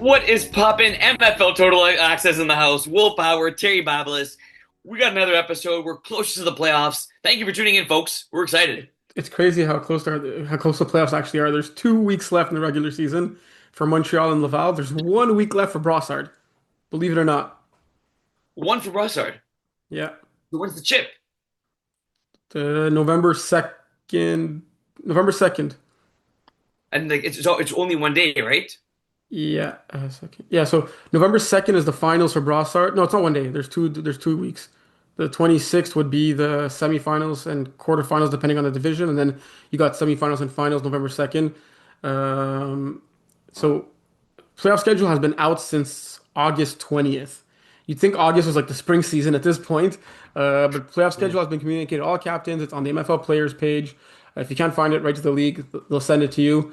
What is poppin'? MFL Total Access in the house. Will Power, Terry Babalis. We got another episode. We're close to the playoffs. Thank you for tuning in, folks. We're excited. It's crazy how close the playoffs actually are. There's 2 weeks left in the regular season for Montreal and Laval. There's 1 week left for Brossard. Believe it or not. One for Brassard. Yeah, Who wins the chip? the November 2nd. November 2nd. And like it's only one day, right? Yeah, second. Yeah, so November 2nd is the finals for Brossard. No, it's not one day. There's 2 weeks. The 26th would be the semifinals and quarterfinals depending on the division, and then you got semifinals and finals November 2nd. Um, so playoff schedule has been out since August 20th. You'd think August was like the spring season at this point, but playoff Yeah. schedule has been communicated to all captains. It's on the MFL players page. If you can't find it, write to the league. They'll send it to you.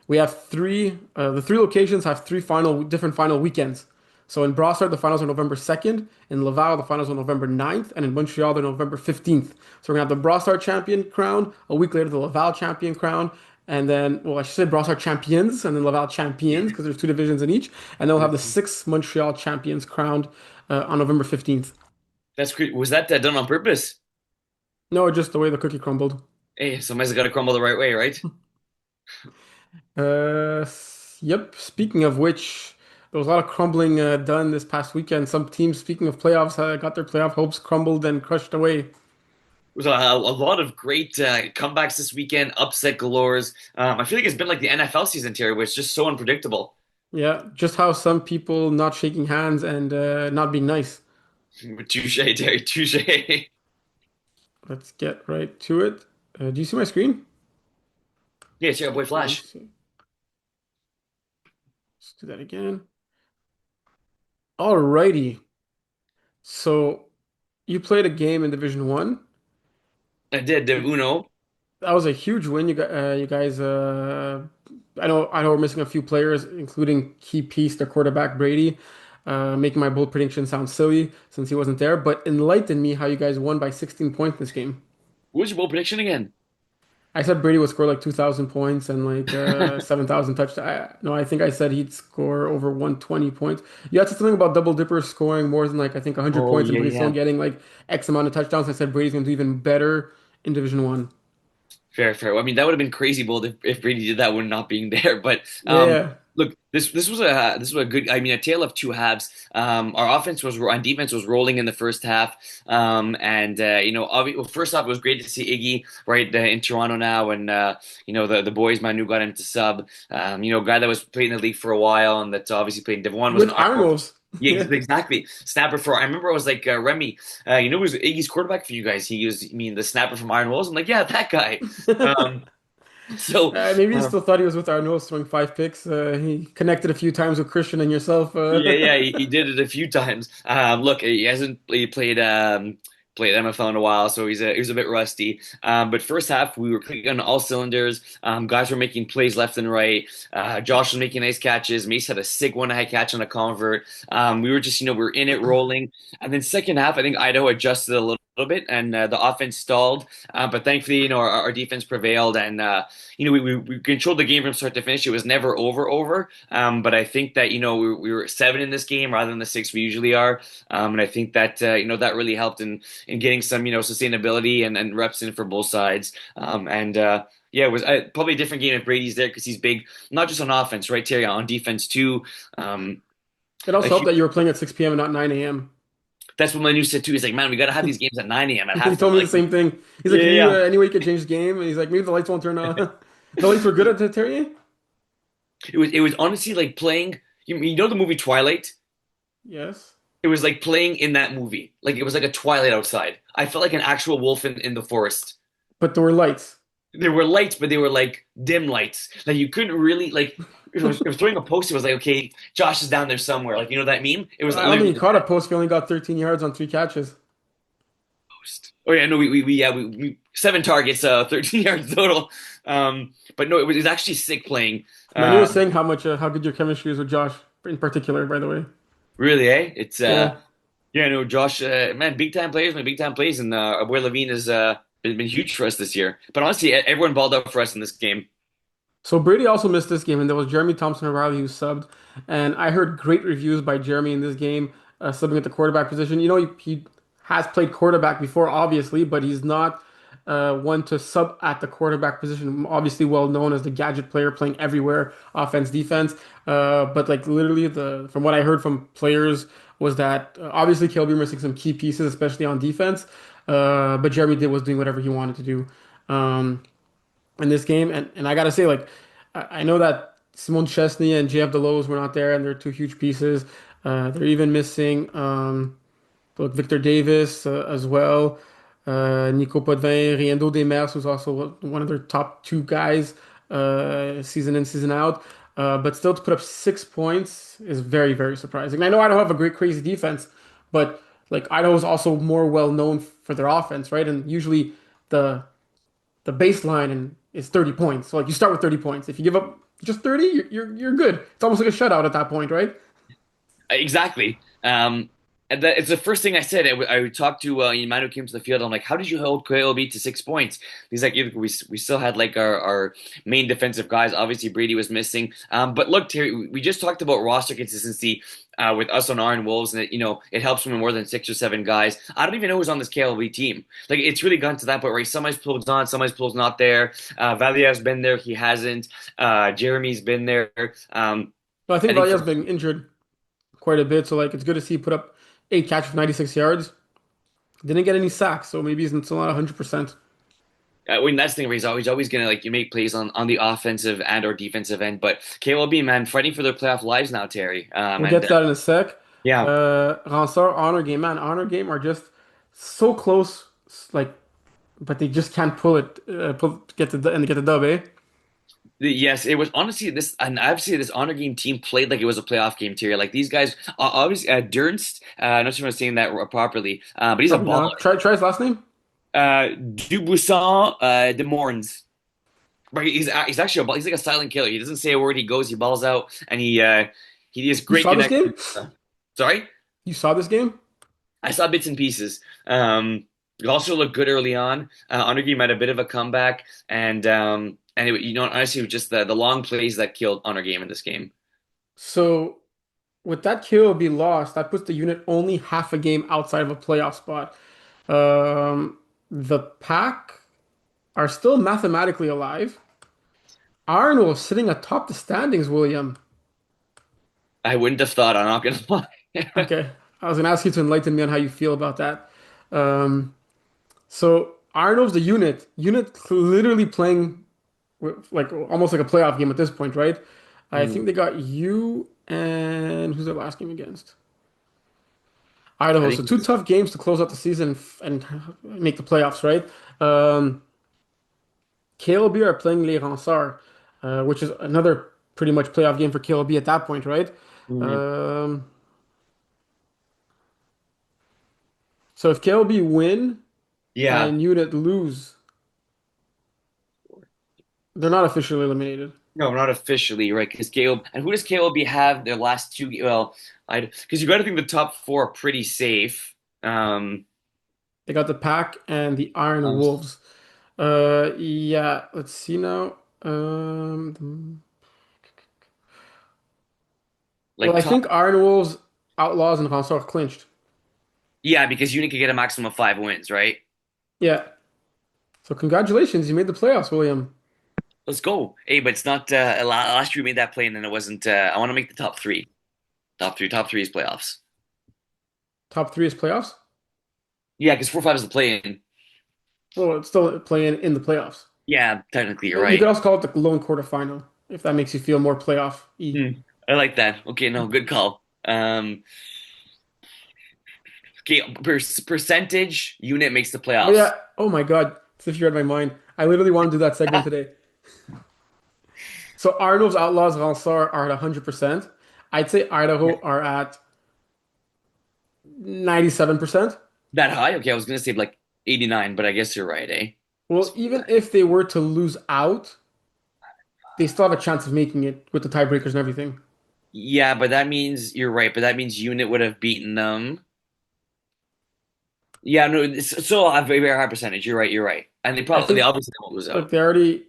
We have the three locations have different final weekends. So in Brossard, the finals are November 2nd. In Laval, the finals are November 9th. And in Montreal, they're November 15th. So we're going to have the Brossard champion crown. A week later, the Laval champion crown. And then, well, I should say Brossard champions and then Laval champions because there's two divisions in each. And then we'll have the six Montreal champions crowned on November 15th. That's great. Was that done on purpose? No, just the way the cookie crumbled. Hey, somebody's got to crumble the right way, right? Yep. Speaking of which, there was a lot of crumbling done this past weekend. Some teams, speaking of playoffs, got their playoff hopes crumbled and crushed away. There was a lot of great comebacks this weekend, upset galores. I feel like it's been like the NFL season, Terry, where it's just so unpredictable. Yeah, just how some people not shaking hands and not being nice. Touche, Terry, touche. Let's get right to it. Do you see my screen? Yeah, it's your boy One Flash. sec. Let's do that again. Alrighty. So you played a game in Division One. I did the Uno. That was a huge win. You guys. I know we're missing a few players, including key piece, the quarterback Brady, making my bold prediction sound silly since he wasn't there. But enlighten me how you guys won by 16 points this game. What was your bold prediction again? I said Brady would score like 2,000 points and like 7,000 touchdowns. No, I think I said he'd score over 120 points. You had something about double dippers scoring more than like I think 100 Oh points and yeah, Brady's still yeah. getting like X amount of touchdowns. I said Brady's gonna do even better in Division One. Fair, fair. Well, I mean, that would have been crazy bold if Brady did that when not being there. But Yeah. look, this was a good. I mean, a tale of two halves. Our offense was on defense was rolling in the first half, and well, first off, it was great to see Iggy right in Toronto now, and the boys Manu got him to sub. Guy that was playing in the league for a while and that's obviously played in Div One was With an Iron Wolves. yeah, Yeah. exactly. Snapper for I remember I was like Remy, who was Iggy's quarterback for you guys? He was, the snapper from Iron Wolves. I'm like, yeah, that guy. Um, so Maybe he uh, still thought he was with Iron Wolves throwing 5 picks. He connected a few times with Christian and yourself. yeah, yeah, he did it a few times. Look, he hasn't played MFL in a while, so he was a bit rusty. But first half, we were clicking on all cylinders. Guys were making plays left and right. Josh was making nice catches. Mace had a sick one-high catch on a convert. We were just, we were in it rolling. And then second half, I think Idaho adjusted a little bit, and the offense stalled. But thankfully, our defense prevailed, and we controlled the game from start to finish. It was never over. But I think that we were 7 in this game rather than the 6 we usually are. And I think that that really helped in getting some sustainability and reps in for both sides. Yeah, it was probably a different game if Brady's there because he's big, not just on offense, right, Terry, on defense too. Um, It also like helped that you were playing at 6 p.m. and not 9 a.m. that's what Manu said too. He's like, man, we got to have these games at 9 a.m. at He halftime. told me the Like, same thing. He's like, yeah, "Can you yeah. any way you could change the game?" And he's like, "Maybe the lights won't turn on." The lights were good at the Terrier. It was honestly like playing. You know the movie Twilight? Yes, It was like playing in that movie. Like it was like a Twilight outside. I felt like an actual wolf in the forest. but there were lights. There were lights, but they were like dim lights. Like you couldn't really like. If it was throwing a post, it was like, okay, Josh is down there somewhere. Like that meme. It was I don't think literally he caught a post. He only got 13 yards on 3 catches. post. Oh yeah, no, we 7 targets, 13 yards total. But no, it was actually sick playing. Manu was Um, saying how good your chemistry is with Josh in particular. By the way, really, eh? It's yeah. yeah, no, Josh, man, big time players, man, big time plays, and our boy Levine has been huge for us this year. But honestly, everyone balled up for us in this game. So Brady also missed this game, and there was Jeremy Thompson O'Reilly who subbed. And I heard great reviews by Jeremy in this game, subbing at the quarterback position. You know, he has played quarterback before, obviously, but he's not one to sub at the quarterback position. Obviously, well known as the gadget player, playing everywhere, offense, defense. But like literally, the from what I heard from players was that obviously KLB missing some key pieces, especially on defense. But Jeremy did was doing whatever he wanted to do. In this game. And I gotta say, like, I know that Simone Chesney and JF Delos were not there, and they're two huge pieces. They're even missing look, Victor Davis as well, Nico Potvin, Riendo Demers, who's also one of their top two guys, season in, season out. But still to put up 6 points is very, very surprising. I know I don't have a great, crazy defense, but like Idaho is also more well known for their offense, right? And usually the the baseline and is 30 points. So like you start with 30 points. If you give up just 30, you're good. It's almost like a shutout at that point, right? Exactly. And it's the first thing I said. I would talk to man who came to the field. I'm like, how did you hold KLB to 6 points? He's like, "Yeah, we still had like our main defensive guys. Obviously, Brady was missing. But look, Terry, we just talked about roster consistency with us on Iron Wolves, and it helps when more than 6 or 7 guys. I don't even know who's on this KLB team. Like, it's really gotten to that point where somebody's pulled on, somebody's pulled not there. Valia's been there, he hasn't. Jeremy's been there. But I I think think for Valia's been injured quite a bit, so like it's good to see he put up 8 catches for 96 yards. Didn't get any sacks, so maybe he's still not 100%. I mean, that's the thing where he's always gonna like you make plays on the offensive and or defensive end. But KLB, man, fighting for their playoff lives now, Terry. We'll get to that in a sec. Yeah, Ransar, Honor Game, man, Honor Game are just so close, like, but they just can't pull it, get the dub, eh? yes, it was honestly this, and obviously this honor game team played like it was a playoff game, Terry. Like these guys, obviously Dernst. I'm not sure if I'm saying that properly, but he's a Probably baller. not. Try his last name. Dubuisson, de Morns. But he's actually he's like a silent killer. He doesn't say a word. He goes, he balls out, and he has You great saw this connection. game? Sorry. You saw this game? I saw bits and pieces. It also looked good early on. Honorgy had a bit of a comeback, and honestly, it was just the long plays that killed Honor Game in this game. So with that kill be lost, that puts the unit only half a game outside of a playoff spot. The pack are still mathematically alive. Arnold sitting atop the standings, William. I wouldn't have thought. I'm not gonna lie. Okay, I was gonna ask you to enlighten me on how you feel about that. Um, so Arnold's the unit literally playing like almost like a playoff game at this point, right? I think Hmm. they got you and who's their last game against? I Idaho. So think two tough games to close out the season and make the playoffs, right? KLB are playing Les Ransards, which is another pretty much playoff game for KLB at that point, right? Mhm. Um, so if KLB win Yeah. and Unit lose, they're not officially eliminated. No, not officially, right? Because Caleb and who does KLB have their last two? Well, I because you got to think the top four are pretty safe. They got the Pack and the Iron Um, Wolves. Yeah, let's see now. Well, like I top. think Iron Wolves, Outlaws, and Ransard clinched. Yeah, because Unique could get a maximum of 5 wins, right? Yeah. So congratulations, you made the playoffs, William. Let's go. Hey, but it's not. Last year we made that play, and then it wasn't. I want to make the top three. Top three is playoffs. Top three is playoffs. Yeah, because 4-5 is the play-in. Well, it's still playing in the playoffs. Yeah, technically you're You right. could also call it the lone quarterfinal if that makes you feel more playoff-y. Hmm. I like that. Okay, no, good call. Okay, percentage unit makes the Oh playoffs. yeah. Oh my God. As if you read my mind. I literally want to do that segment today. So Arnold's Outlaws Ransard are at 100%. I'd say Idaho are at 97%. That high? Okay, I was gonna say like 89, but I guess you're right, eh? Well, even if they were to lose out, they still have a chance of making it with the tiebreakers and everything. Yeah, but that means you're right, but that means Unit would have beaten them. Yeah, no, it's still a very high percentage. You're right, you're right. And I they think, obviously won't lose look, out. they already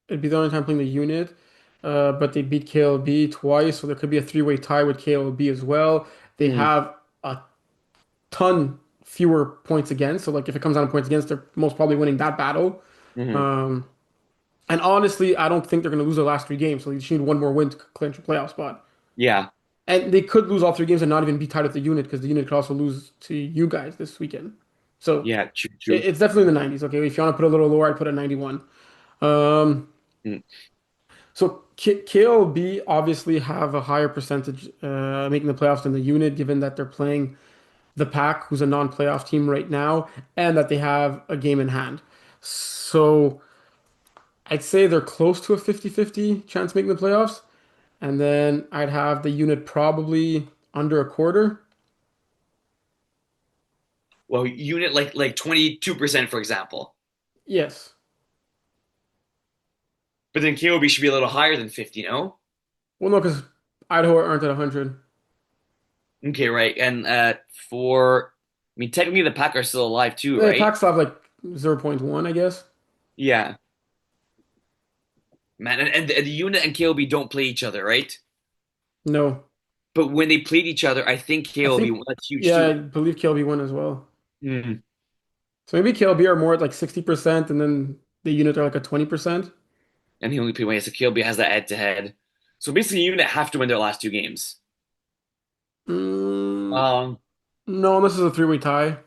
It'd be the only time playing the unit. But they beat KLB twice, so there could be a three-way tie with KLB as well. They Mm, have a ton fewer points against. So like if it comes down to points against, they're most probably winning that battle. hmm. Um, and honestly, I don't think they're going to lose their last three games. So they just need one more win to clinch a playoff spot. Yeah, And they could lose all three games and not even be tied with the unit because the unit could also lose to you guys this weekend. So yeah, true, true. it's definitely in the 90s. Okay, if you want to put a little lower, I'd put a 91. Um, Mm. so KLB obviously have a higher percentage making the playoffs than the unit, given that they're playing the Pack, who's a non-playoff team right now, and that they have a game in hand. So I'd say they're close to a 50-50 chance making the playoffs. And then I'd have the unit probably under a quarter. Well, unit like 22%, for example. Yes. But then KOB should be a little higher than 50, no? Well, no, because Idaho aren't at 100. Okay, right. And I mean, technically the Pack are still alive too, The right? Packs have like zero point 0.1, I guess. Yeah, man. And the unit and KOB don't play each other, right? No. But when they played each other, I think I KOB think, won. That's huge yeah, I too. believe KLB won as well. Mm. So maybe KLB are more at like 60% and then the unit are like a 20%. And he only played one, so KOB has that head to head. So basically, unit have to win their last two games. Mm, Um, no, this is a three-way tie.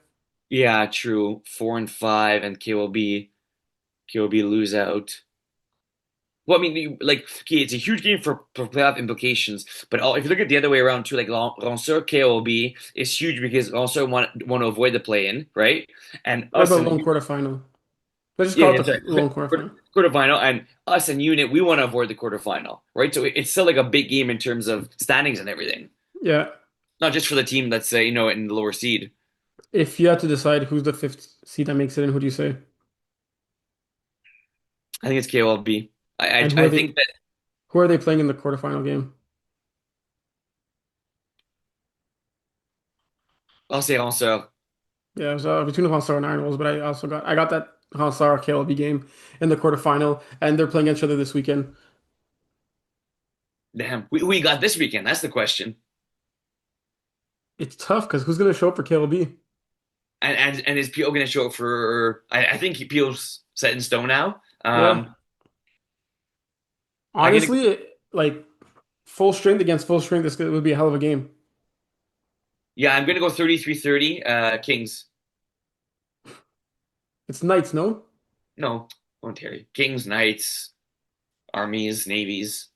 yeah, true. 4 and 5, and KOB lose out. Well, I mean, like, okay, it's a huge game for playoff implications, but if you look at the other way around too, like Ranceur KOB is huge because Ranceur want to avoid the play-in, right? And Or us the and lone quarterfinal. Let's just yeah, call it yeah, sorry, the lone quarterfinal. quarterfinal, and us and Unit we want to avoid the quarterfinal, right? So it's still like a big game in terms of standings and everything, Yeah. not just for the team that's in the lower seed. If you had to decide who's the fifth seed that makes it in, who do you say? I think it's KOLB. I And I, I think that who are they playing in the quarterfinal game? I'll say Ranceur. Yeah, it was between Hansar and Iron Wolves, but I got that Hansar KLB game in the quarterfinal, and they're playing each other this weekend. Damn, we got this weekend. That's the question. It's tough because who's gonna show up for KLB? And is PO going to show up for? I think PO's set in stone now. Yeah, I'm gonna honestly, like full strength against full strength, this would be a hell of a game. yeah, I'm gonna go 33-30. Kings. It's Knights, no? No, Ontario. Kings, Knights, Armies, Navies.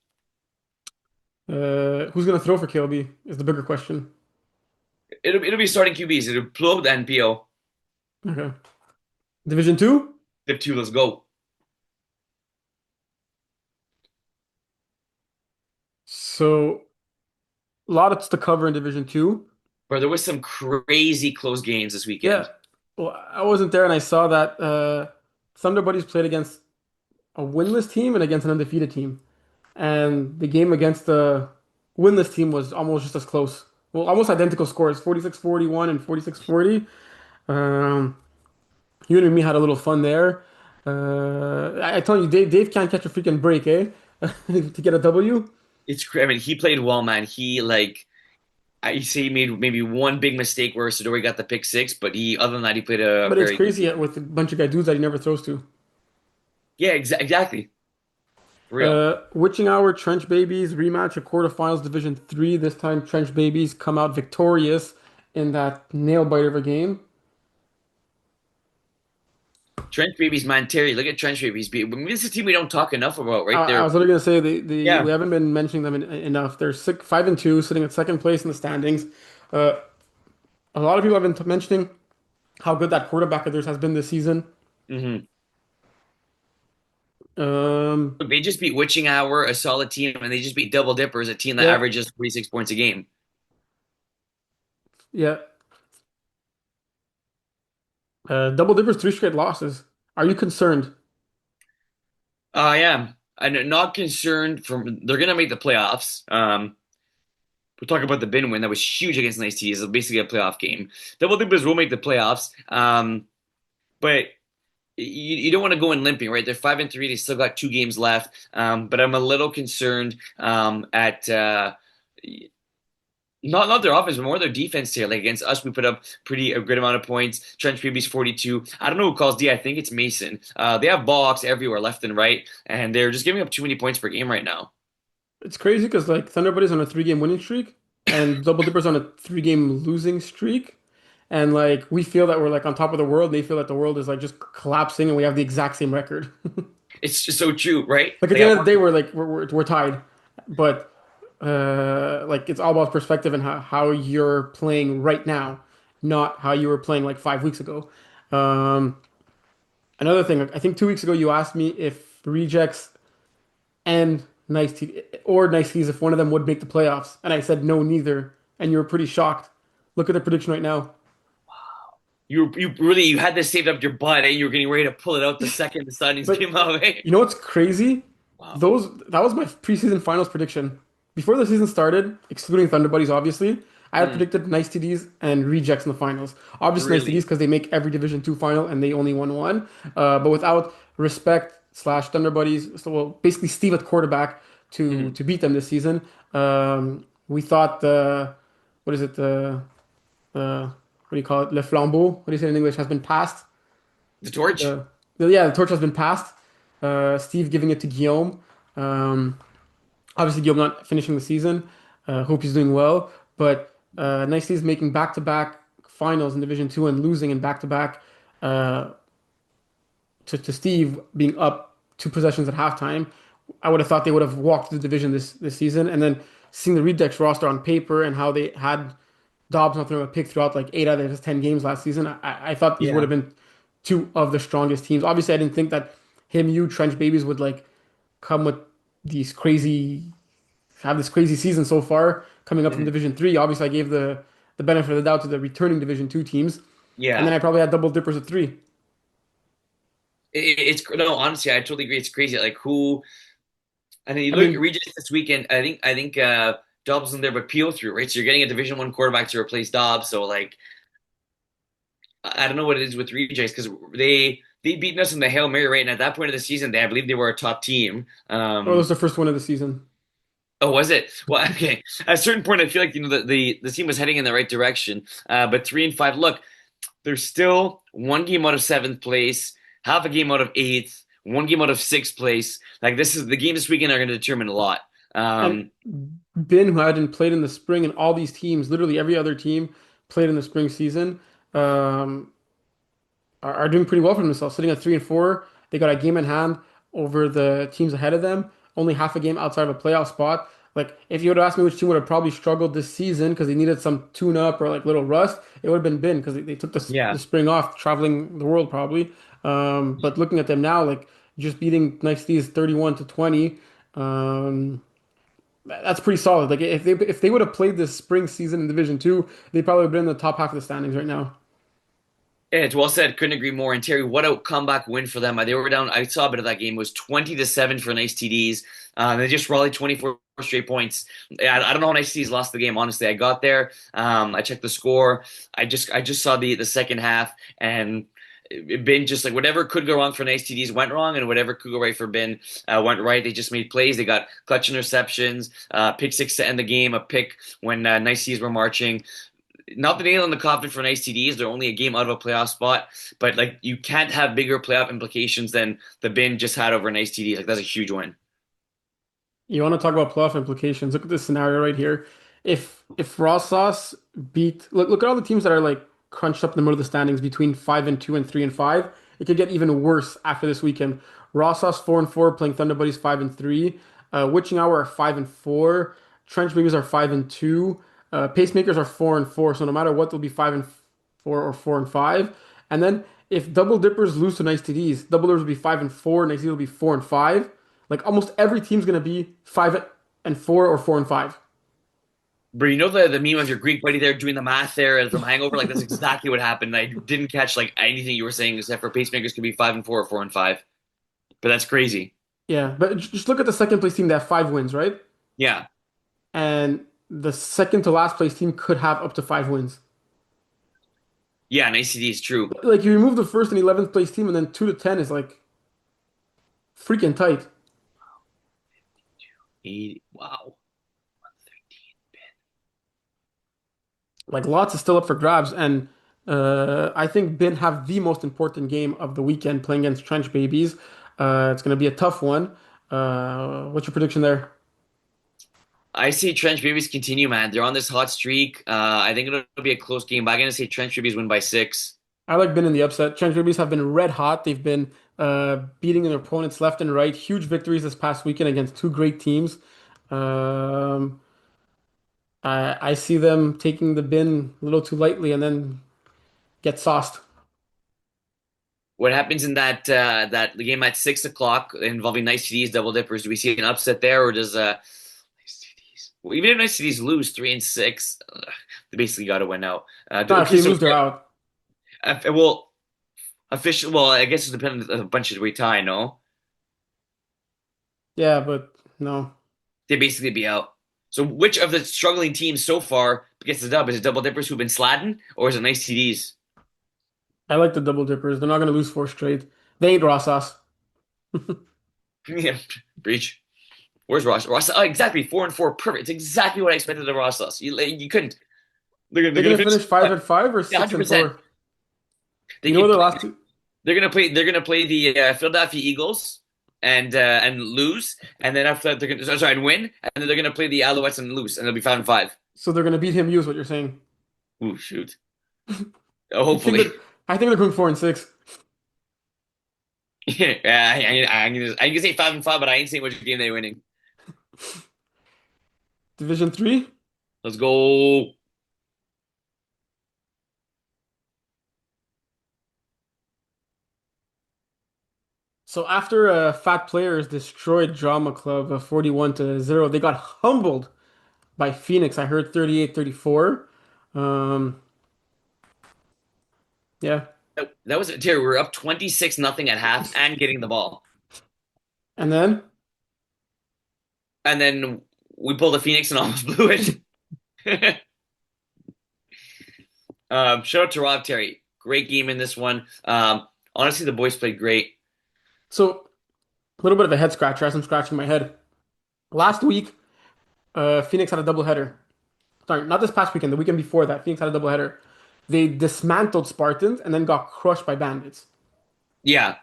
Who's gonna throw for KLB is the bigger question. It'll be starting QBs. It'll Plob and PO. Okay, Division Two. Div two. Let's go. So a lot to cover in Division Two. Bro, there was some crazy close games this Yeah, weekend. well, I wasn't there, and I saw that Thunder Buddies played against a winless team and against an undefeated team. And the game against the winless team was almost just as close. Well, almost identical scores, 46-41 and 46-40. Um, you and me had a little fun there. I tell you, Dave can't catch a freaking break, eh? To get a W. I mean, he played well, man. He I say he made maybe one big mistake where Sidori got the pick six, but he other than that he played a But it's very good crazy game. with a bunch of guy dudes that he never throws to. Yeah, exactly. For real. Witching Hour Trench Babies rematch of quarterfinals Division 3. This time Trench Babies come out victorious in that nail biter of a game. Trench Babies, man, Terry. Look at Trench Babies. I mean, this is a team we don't talk enough about, right? I was literally gonna say we Yeah. haven't been mentioning them enough. They're 5-2, sitting at second place in the standings. Uh, a lot of people have been mentioning how good that quarterback of theirs has been this season. hmm Um, They just beat Witching Hour, a solid team, and they just beat Double Dippers, a team that yeah, averages 46 points a game. yeah. Double Dippers, three straight losses. Are you concerned? I am. I'm not concerned from they're gonna make the playoffs. We'll talk about the bin win that was huge against Nice Teas. It's basically a playoff game. Double Dippers will make the playoffs. But you don't want to go in limping, right? They're 5-3. They still got 2 games left. But I'm a little concerned at not their offense, but more their defense here. Like against us, we put up a good amount of points. Trench Baby's 42. I don't know who calls D. I think it's Mason. They have ball hawks everywhere, left and right, and they're just giving up too many points per game right now. It's crazy because like Thunderbolt on a 3 game winning streak and Double Dippers on a 3 game losing streak. And like we feel that we're like on top of the world, and they feel that the world is like just collapsing and we have the exact same record. It's just so true, right? Like at Like the I end of the want, day, we're like we're tied. But like it's all about perspective and how you're playing right now, not how you were playing like 5 weeks ago. Um, Another thing, I think 2 weeks ago you asked me if Rejects and Nice T or Nice T's if one of them would make the playoffs, and I said no, neither, and you were pretty shocked. Look at the prediction right now. you had this saved up your butt, and you were getting ready to pull it out the second the standings But came out. Hey, you know what's crazy? wow. Those that was my preseason finals prediction. Before the season started, excluding Thunder Buddies, obviously, I had Hmm, predicted Nice TDs and Rejects in the finals. Obviously, Nice TDs really? because they make every Division Two final and they only won one. But without Respect slash Thunder Buddies, so well, basically Steve at quarterback to Hmm. to beat them this season. We thought the what is it what do you call it? Le flambeau. What do you say in English? Has been passed. The torch? The, yeah, the torch has been passed. Steve giving it to Guillaume. Um, Obviously, Guillaume not finishing the season. Hope he's doing well. But Nicely is making back-to-back finals in Division Two and losing in back-to-back uh, to Steve being up 2 possessions at halftime. I would have thought they would have walked the division this season. And then seeing the Redux roster on paper and how they had Dobbs not throwing a pick throughout like 8 out of his 10 games last season, I thought these would Yeah. have been two of the strongest teams. Obviously, I didn't think that him, you, Trench Babies would like come with these crazy have this crazy season so far coming up from Mhm. Division Three. Obviously, I gave the benefit of the doubt to the returning Division Two teams, and then Yeah. I probably had double dippers at three. It's no, honestly, I totally agree. It's crazy. Like who, and then you I look at mean, Regis this weekend. I think Dobbs in there, but Peel through, right? So you're getting a Division 1 quarterback to replace Dobbs. So like, I don't know what it is with Rejects because they beaten us in the Hail Mary, right? And at that point of the season, I believe they were a top team. oh, it was the first one of the season. Oh, was it? Well, okay. At a certain point, I feel like the team was heading in the right direction. But 3-5, look, they're still 1 game out of seventh place, half a game out of eighth, 1 game out of sixth place. Like this is the game this weekend are going to determine a lot. And Um, Ben, who hadn't played in the spring, and all these teams, literally every other team, played in the spring season. Um, are doing pretty well for themselves, sitting at 3-4. They got a game in hand over the teams ahead of them, only half a game outside of a playoff spot. Like, if you would have asked me which team would have probably struggled this season because they needed some tune up or like little rust, it would have been Ben because they took the yeah. spring off, traveling the world probably. But looking at them now, like just beating Nice D's 31-20, um, that's pretty solid. Like, if they would have played this spring season in Division Two, they probably would have been in the top half of the standings right now. Yeah, it's well said. Couldn't agree more. And Terry, what a comeback win for them. They were down. I saw a bit of that game. It was 20-7 for Nice TDs. They just rallied 24 straight points. I don't know how Nice TDs lost the game. Honestly, I got there. I checked the score. I just saw the second half, and it been just like whatever could go wrong for Nice TDs went wrong, and whatever could go right for Ben went right. They just made plays. They got clutch interceptions, pick six to end the game, a pick when Nice TDs were marching. Not the nail in the coffin for nice TDs. They're only a game out of a playoff spot, but like you can't have bigger playoff implications than the bin just had over nice TDs. Like that's a huge win. You want to talk about playoff implications? Look at this scenario right here. If Raw Sauce beat look at all the teams that are like crunched up in the middle of the standings between 5-2 and 3-5. It could get even worse after this weekend. Raw Sauce 4-4 playing Thunder Buddies 5-3. Witching Hour are 5-4. Trench Babies are 5-2. Pacemakers are 4-4. So no matter what, they'll be 5-4 or 4-5. And then if Double Dippers lose to Nice TDs, Double Dippers will be 5-4. Nice TDs will be 4-5. Like almost every team's gonna be 5-4 or 4-5. But you know the meme of your Greek buddy there doing the math there from Hangover. Like that's exactly what happened. I didn't catch like anything you were saying except for pacemakers could be 5-4 or 4-5. But that's crazy. Yeah, but just look at the second place team. They have 5 wins, right? Yeah. And the second to last place team could have up to 5 wins. Yeah, nice CD is true. Like you remove the first and 11th place team, and then 2 to 10 is like freaking tight. 80, wow. Like lots is still up for grabs, and I think Bin have the most important game of the weekend playing against Trench Babies. It's going to be a tough one. What's your prediction there? I see Trench Babies continue, man. They're on this hot streak. I think it'll be a close game, but I'm gonna say Trench Babies win by 6. I like Bin in the upset. Trench Babies have been red hot. They've been beating their opponents left and right. Huge victories this past weekend against two great teams. Um, I see them taking the Bin a little too lightly and then get sauced. What happens in that game at 6 o'clock involving Nice CDs, Double Dippers? Do we see an upset there, or does Nice CDs? Well, even if Nice CDs lose 3-6, they basically got to win out. No, if Okay, they so lose, they're out. well, official. Well, I guess it's dependent on a bunch of we tie. No, Yeah, but no. they basically be out. So, which of the struggling teams so far gets the dub? Is it Double Dippers who've been slatting, or is it Nice CDs? I like the Double Dippers. They're not going to lose four straight. They ain't Rossas. Yeah, breach. Where's Ross? Ross, oh, exactly 4-4, perfect. It's exactly what I expected of Ross. You couldn't. They're They're gonna going to finish finish 5-5 or six and 100%. four. They You know what keep their playing. last two? They're gonna play. They're gonna play the Philadelphia Eagles and lose, and then after that they're gonna sorry and win, and then they're gonna play the Alouettes and lose, and they'll be 5-5. So they're going to beat him. You is what you're saying. Ooh, shoot. Oh, You think hopefully. they're? I think they're going 4-6. Yeah, I can say 5-5, but I ain't saying which game they're winning. Division three. Let's go. So after Fat Players destroyed Drama Club 41-0, they got humbled by Phoenix. I heard 38-34. Um, yeah. That was it. Terry, we were up 26-0 at half and getting the ball, And then, and then we pulled a Phoenix and almost blew it. Shout out to Rob Terry. Great game in this one. Honestly, the boys played great. so a little bit of a head scratcher as I'm scratching my head. Last week, Phoenix had a doubleheader. Sorry, not this past weekend, the weekend before that, Phoenix had a doubleheader. They dismantled Spartans and then got crushed by Bandits. Yeah,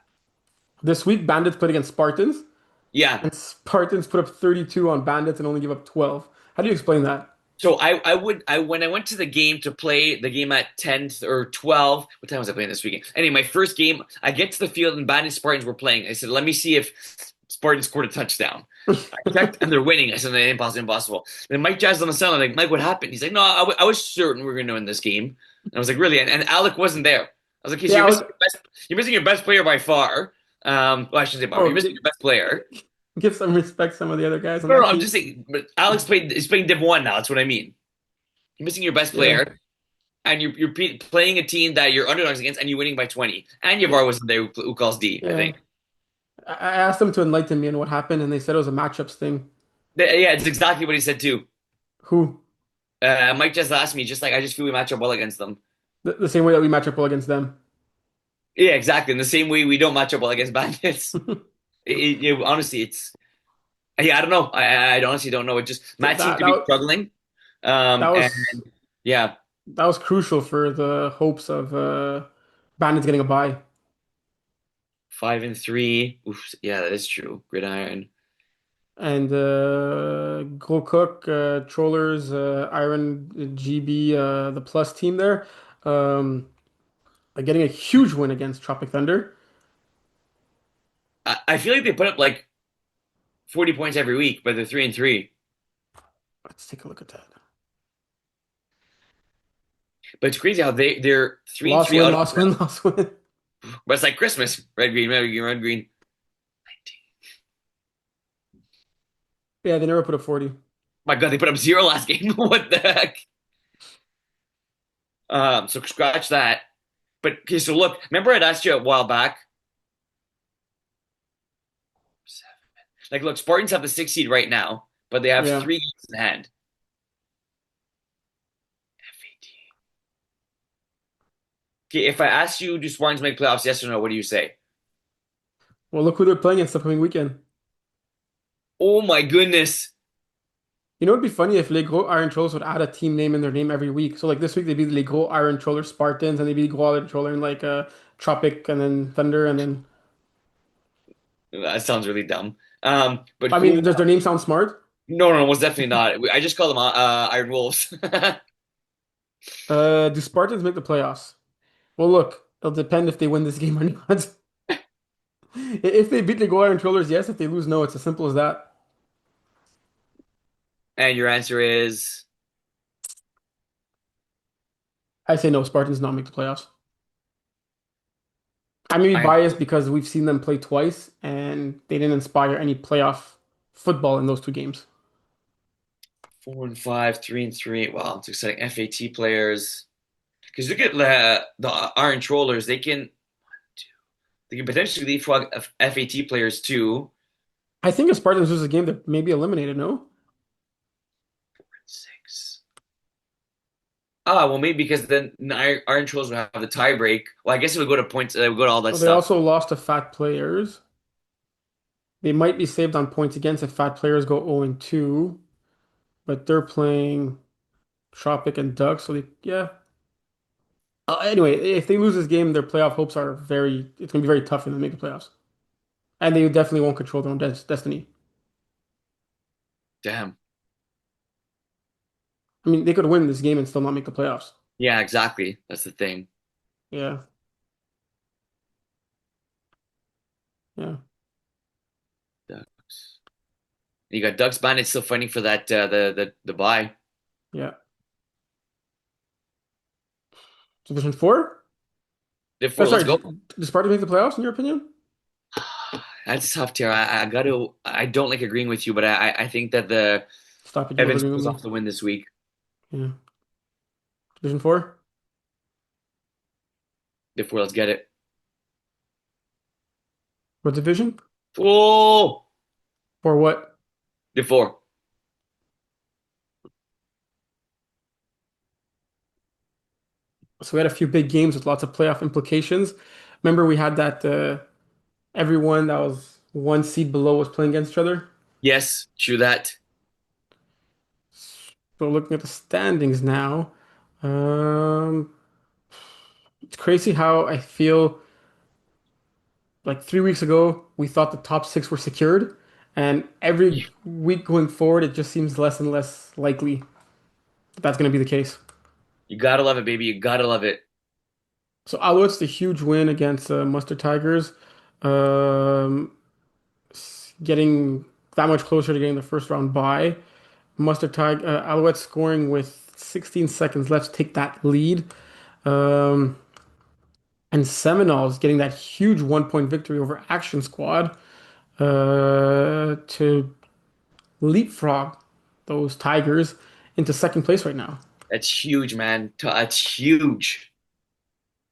This week, Bandits played against Spartans, yeah. and Spartans put up 32 on Bandits and only give up 12. How do you explain that? So I when I went to the game to play the game at 10 or 12. What time was I playing this weekend? Anyway, my first game, I get to the field and Bandit Spartans were playing. I said, let me see if Spartans scored a touchdown. I checked and they're winning. I said, impossible, impossible. Then Mike Jazz on the cell. I'm like, Mike, what happened? He's like, no, I was certain we were going to win this game. And I was like, really? And Alec wasn't there. I was like, okay, so Yeah, you're missing your best player by far. Well, I shouldn't say by far. You're oh, missing your best player. give some respect to some of the other guys on No, no, that I'm team. just saying. But Alex is playing Div One now. That's what I mean. You're missing your best Yeah, player, and you're playing a team that you're underdogs against, and you're winning by 20. And Yavar wasn't there who calls D, I yeah. think. I asked them to enlighten me on what happened, and they said it was a matchups thing. Yeah, it's exactly what he said too. Who? Mike just asked me, just like I just feel we match up well against them. The same way that we match up well against them. Yeah, exactly. In the same way we don't match up well against bandits. Honestly, it's yeah, I don't know. I honestly don't know. It just That Matt seemed to be that struggling. that And was yeah, that was crucial for the hopes of Bandits getting a bye. 5-3. Oof, yeah, that is true. Gridiron. And Go Cook, Trollers, Iron GB, the plus team there, are getting a huge win against Tropic Thunder. I feel like they put up like 40 points every week, but they're 3-3. Let's take a look at that. But it's crazy how they're three and Loss three win, out of loss win, loss win. but it's like Christmas. Red green, red green, red green. Yeah, they never put up 40. My God, they put up zero last game. What the heck? So scratch that. But okay, so look, remember I'd asked you a while back. Like, look, Spartans have the 6 seed right now, but they have Yeah. 3 games in hand. Okay, if I ask you, do Spartans make playoffs? Yes or no? What do you say? Well, look who they're playing this upcoming weekend. Oh my goodness. You know, it'd be funny if Les Gros Iron Trollers would add a team name in their name every week. So like this week they'd be Les Gros Iron Troller Spartans, and they'd be Gros Iron Troller and like Tropic, and then Thunder, and then That sounds really dumb. But I who? mean, does their name sound smart? No, no, most definitely not. I just call them Iron Wolves. Do Spartans make the playoffs? Well, look, it'll depend if they win this game or not. If they beat the Gros Iron Trollers, yes. If they lose, no. It's as simple as that. And your answer is I say no. Spartans not make the playoffs. I may be Iron biased because we've seen them play twice, and they didn't inspire any playoff football in those two games. 4-5, 3-3. Wow, it's exciting. FAT players. Because look at the Iron Trollers. They can potentially leapfrog FAT players too. I think if Spartans lose a game, they're maybe eliminated, no? Six. Well, maybe because then Iron Trolls will have the tie break. Well, I guess it would go to points. It would go to all that Well, they stuff. also lost to fat players. They might be saved on points against if fat players go 0 and 2, but they're playing Tropic and Duck, so they, yeah. Anyway, if they lose this game, their playoff hopes are it's going to be very tough for them to make the playoffs. And they definitely won't control their own destiny. Damn. I mean, they could win this game and still not make the playoffs. Yeah, exactly. That's the thing. Yeah, yeah, Ducks. You got Ducks Bandits still fighting for that the bye. yeah. Division 4? Oh, Therefore, let's sorry, go. does Sparta make the playoffs in your opinion? That's tough, Tara. I got to. I don't like agreeing with you, but I think that the Stop it, you love Evans agreeing with pulls me. off the win this week. Yeah. Division 4? Therefore, let's get it. What division? Oh, For what? therefore. So we had a few big games with lots of playoff implications. Remember, we had that everyone that was one seed below was playing against each other. Yes, true that. So looking at the standings now, um, it's crazy how I feel like 3 weeks ago we thought the top six were secured, and every You week going forward, it just seems less and less likely that that's going to be the case. you gotta love it, baby. You gotta love it. So Alouette's a huge win against Mustard Tigers, um, getting that much closer to getting the first round bye. Alouette scoring with 16 seconds left to take that lead. Um, and Seminoles getting that huge 1 point victory over Action Squad to leapfrog those Tigers into second place right now. That's huge, man. That's huge.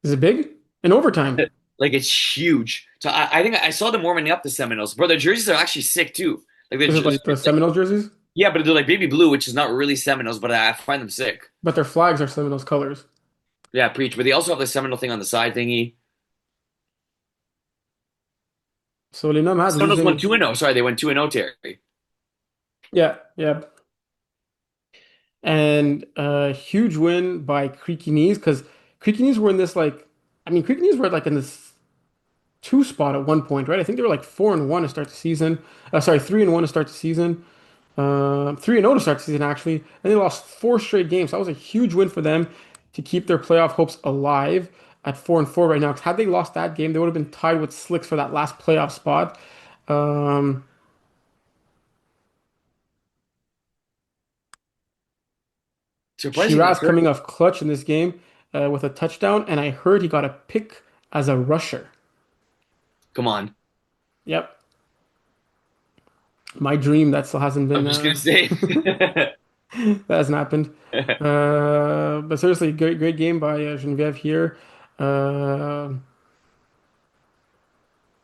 Is it big? In overtime. Like it's huge. So I think I saw them warming up the Seminoles, bro. Their jerseys are actually sick too. Like Is it like the like Seminole jerseys? yeah, but they're like baby blue, which is not really Seminoles, but I find them sick. But their flags are Seminoles colors. Yeah, preach. But they also have the Seminole thing on the side thingy. So Les Noms had Seminoles won losing. 2-0. Sorry, they went 2-0, Terry. Yeah, yeah. And a huge win by Creaky Knees because Creaky Knees were in this like, I mean, Creaky Knees were like in this two spot at one point, right? I think they were like 4-1 to start the season. Sorry, 3-1 to start the season. 3-0 to start the season actually, and they lost four straight games. That was a huge win for them to keep their playoff hopes alive at 4-4 right now. Because had they lost that game, they would have been tied with Slicks for that last playoff spot. Um, Surprisingly Shiraz good. coming off clutch in this game with a touchdown, and I heard he got a pick as a rusher. Come on. Yep, my dream that still hasn't I'm been just gonna say. that hasn't happened. But seriously, great game by Genevieve here. Uh,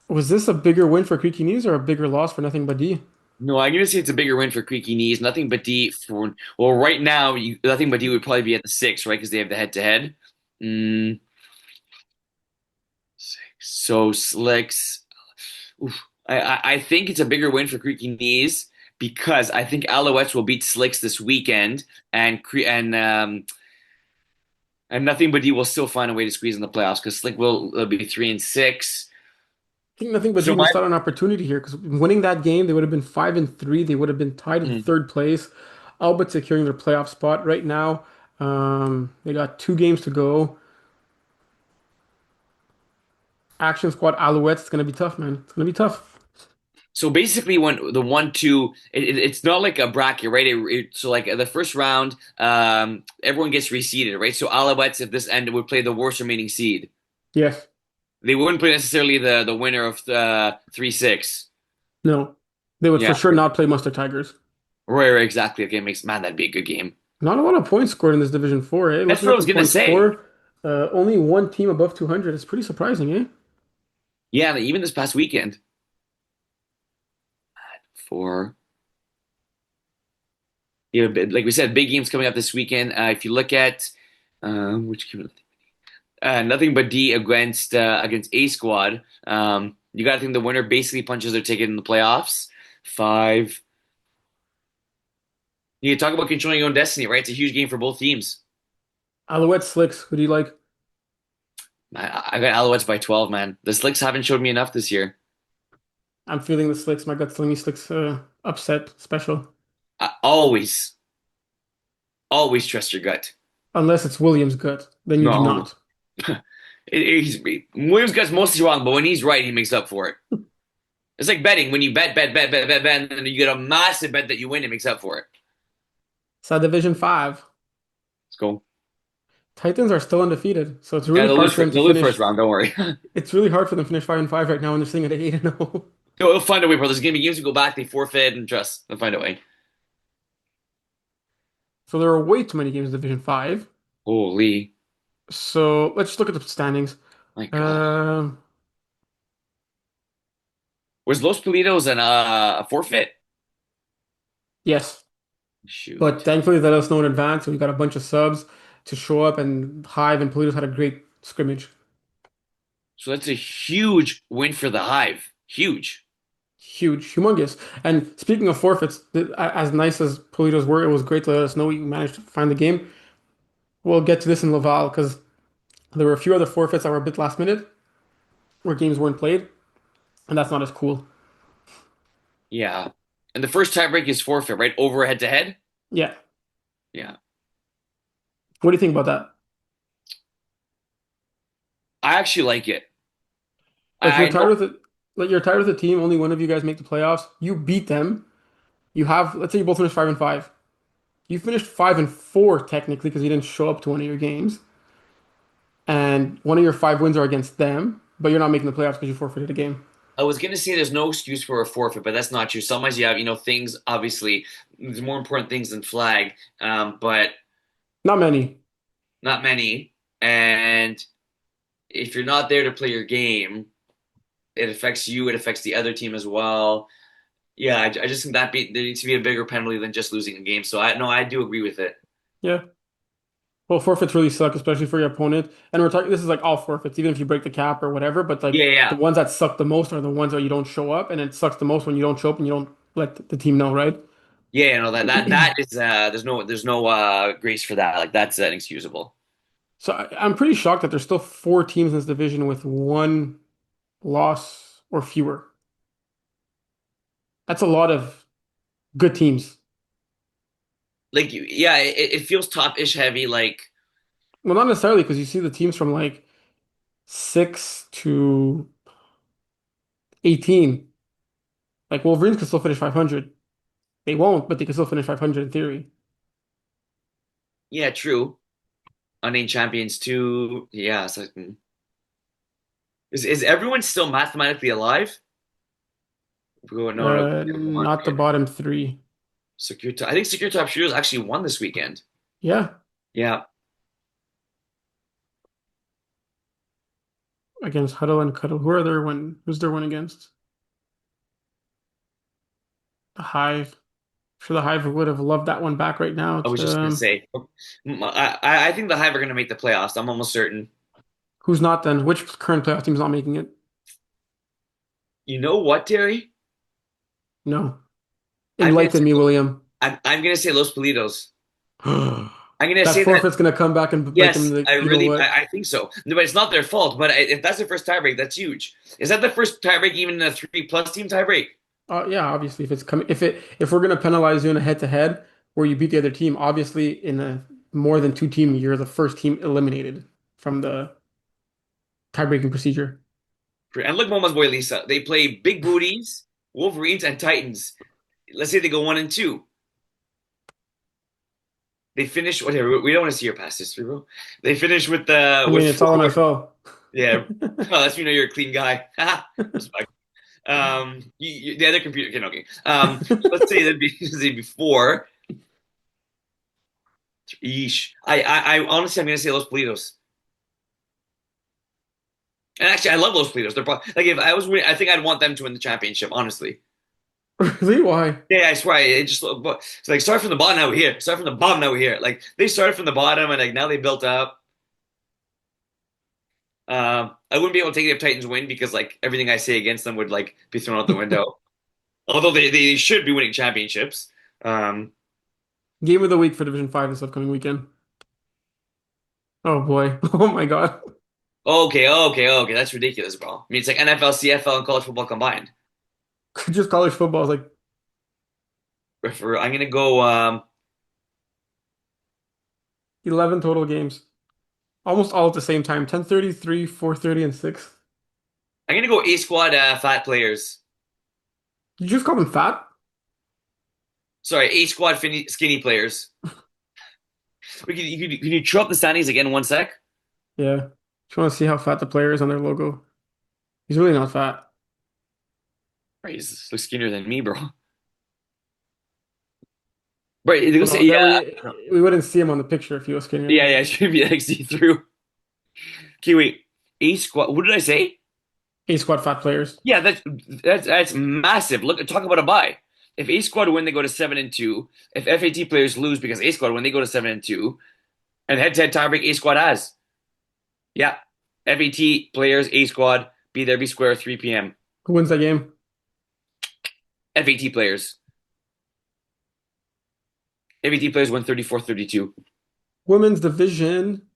was this a bigger win for Creaky Knees or a bigger loss for Nothing But D? No, I'm gonna say it's a bigger win for Creaky Knees. Nothing but D for well, right now, nothing but D would probably be at the 6, right? Because they have the head to head. Mm, So Slicks, oof, I think it's a bigger win for Creaky Knees because I think Alouettes will beat Slicks this weekend, and and nothing but D will still find a way to squeeze in the playoffs because Slick will be 3-6. I think nothing but So he missed out on an opportunity here because winning that game, they would have been 5-3. They would have been tied in my third place, all but securing their playoff spot right now. They got 2 games to go. Action Squad Alouettes. It's gonna be tough, man. It's gonna be tough. So basically, when the 1-2, it's not like a bracket, right? So like the first round, everyone gets reseeded, right? So Alouettes, if this ended, would play the worst remaining seed. Yes. They wouldn't play necessarily the winner of 3-6. No. They would for Yeah, sure not play Mustard Tigers. right, exactly. Okay, makes man, that'd be a good game. Not a lot of points scored in this Division 4, eh? That's Looking what I at was the gonna point say. score, only one team above 200. It's pretty surprising, eh? Yeah, like, even this past weekend. For like we said, big games coming up this weekend. If you look at which game, nothing but D against A squad. You got to think the winner basically punches their ticket in the playoffs. Five. You talk about controlling your own destiny, right? It's a huge game for both teams. Alouette Slicks, who do you like? I got Alouettes by 12, man. The Slicks haven't showed me enough this year. I'm feeling the Slicks. My gut's telling me Slicks upset special. Always trust your gut. Unless it's Williams' gut, then you do No, not. he's Williams gets mostly wrong, but when he's right, he makes up for it. It's like betting. When you bet, and then you get a massive bet that you win, it makes up for it. So Division 5, Let's go. Titans are still undefeated, so it's Yeah, really hard for them to they'll lose first finish. round. Don't worry. It's really hard for them to finish 5-5 right now, and they're sitting at 8-0. They'll find a way, bro. There's gonna be games to go back. They forfeit and trust. They'll find a way. So there are way too many games in Division 5. Holy, So let's just look at the standings. my God. Uh, Was Los Politos a forfeit? yes, but Shoot. thankfully they let us know in advance. So we got a bunch of subs to show up, and Hive and Politos had a great scrimmage. So that's a huge win for the Hive. Huge. Huge, humongous. And speaking of forfeits, as nice as Politos were, it was great to let us know we managed to find the game. We'll get to this in Laval because there were a few other forfeits that were a bit last minute where games weren't played, and that's not as cool. Yeah. And the first tiebreak is forfeit, right? Over head to head. Yeah. Yeah. What do you think about that? I actually like it. Like I know you're tired with the team, only one of you guys make the playoffs. You beat them. You have, let's say you both finished 5-5. You finished 5-4 technically because you didn't show up to one of your games. And one of your 5 wins are against them, but you're not making the playoffs because you forfeited a game. I was gonna say there's no excuse for a forfeit, but that's not true. Sometimes you have, things. Obviously, there's more important things than flag, but Not many. not many. And if you're not there to play your game, it affects you. It affects the other team as well. Yeah, I just think there needs to be a bigger penalty than just losing a game. So I no, I do agree with it. Yeah. Well, forfeits really suck, especially for your opponent. And we're talking, this is like all forfeits, even if you break the cap or whatever. But like Yeah, the yeah, ones that suck the most are the ones where you don't show up, and it sucks the most when you don't show up and you don't let the team know, right? yeah. No, that is there's no grace for that. Like that's inexcusable. So I'm pretty shocked that there's still 4 teams in this division with one loss or fewer. That's a lot of good teams. Like yeah, it feels top-ish heavy. Like Well, not necessarily because you see the teams from like 6 to 18. Like Wolverines can still finish 500. They won't, but they can still finish 500 in theory. yeah, true. Unnamed champions too. Yeah, it's like, is everyone still mathematically alive? No, no, everyone. Not the bottom 3. I think Secure Top Shooters actually won this weekend. Yeah, Yeah. against Huddle and Cuddle. Who are their one? Who's their one against? The Hive. I'm sure the Hive would have loved that one back right now. I was just gonna say, I think the Hive are gonna make the playoffs. I'm almost certain. Who's not then? Which current playoff team's not making it? You know what, Terry? No. I'm gonna Enlighten say me, William. I'm gonna say Los Politos. I'm gonna That say that forfeit's gonna come back and bite them yes, in you know what? I think so. No, but it's not their fault. But if that's the first tiebreak, that's huge. Is that the first tiebreak, even in a three plus team tiebreak? Yeah, obviously, if it's coming, if we're gonna penalize you in a head-to-head where you beat the other team, obviously in a more than two team, you're the first team eliminated from the tie-breaking procedure. And look, Moma's boy Lisa. They play Big Booties, Wolverines, and Titans. Let's say they go 1-2. They finish whatever. We don't want to see your past history, bro. They finish I mean, with it's all four. MFL. Yeah, well, that's you're a clean guy. Respect. The other computer. Okay, okay. Let's say that'd be four. Yeesh. I honestly, I'm gonna say Los Politos. And actually, I love Los Politos. Like if I was winning, I think I'd want them to win the championship. Honestly. Really? Why? Yeah, I swear. It's like start from the bottom, now we're here. Start from the bottom, now we're here. Like they started from the bottom, and like now they built up. I wouldn't be able to take it if Titans win because like everything I say against them would like be thrown out the window. Although they should be winning championships. Um, Game of the week for Division 5 this upcoming weekend. Oh boy. Oh my God. okay. That's ridiculous, bro. I mean, it's like NFL, CFL, and college football combined. Just college football is like I'm gonna go. 11 total games. Almost all at the same time. 10:30, 3, 4:30, and 6. I'm gonna go A squad fat players. You just call them fat? Sorry, A squad skinny players. Can you throw up the standings again in 1 sec? Yeah. Just want to see how fat the player is on their logo. He's really not fat. Right, he's looks skinnier than me, bro. Right, it Well, looks no, that yeah, we wouldn't see him on the picture if he was skinnier than yeah. you. It should be like see through. Okay, wait. A squad. What did I say? A squad fat players. Yeah, that's massive. Look, talk about a buy. If A squad win, they go to 7-2. If FAT players lose because A squad win, they go to 7-2. And head-to-head tiebreak, A squad has. Yeah, FAT players, A squad, be there, be square, 3 p.m. Who wins that game? FAT players. FAT players win 34-32. Women's division.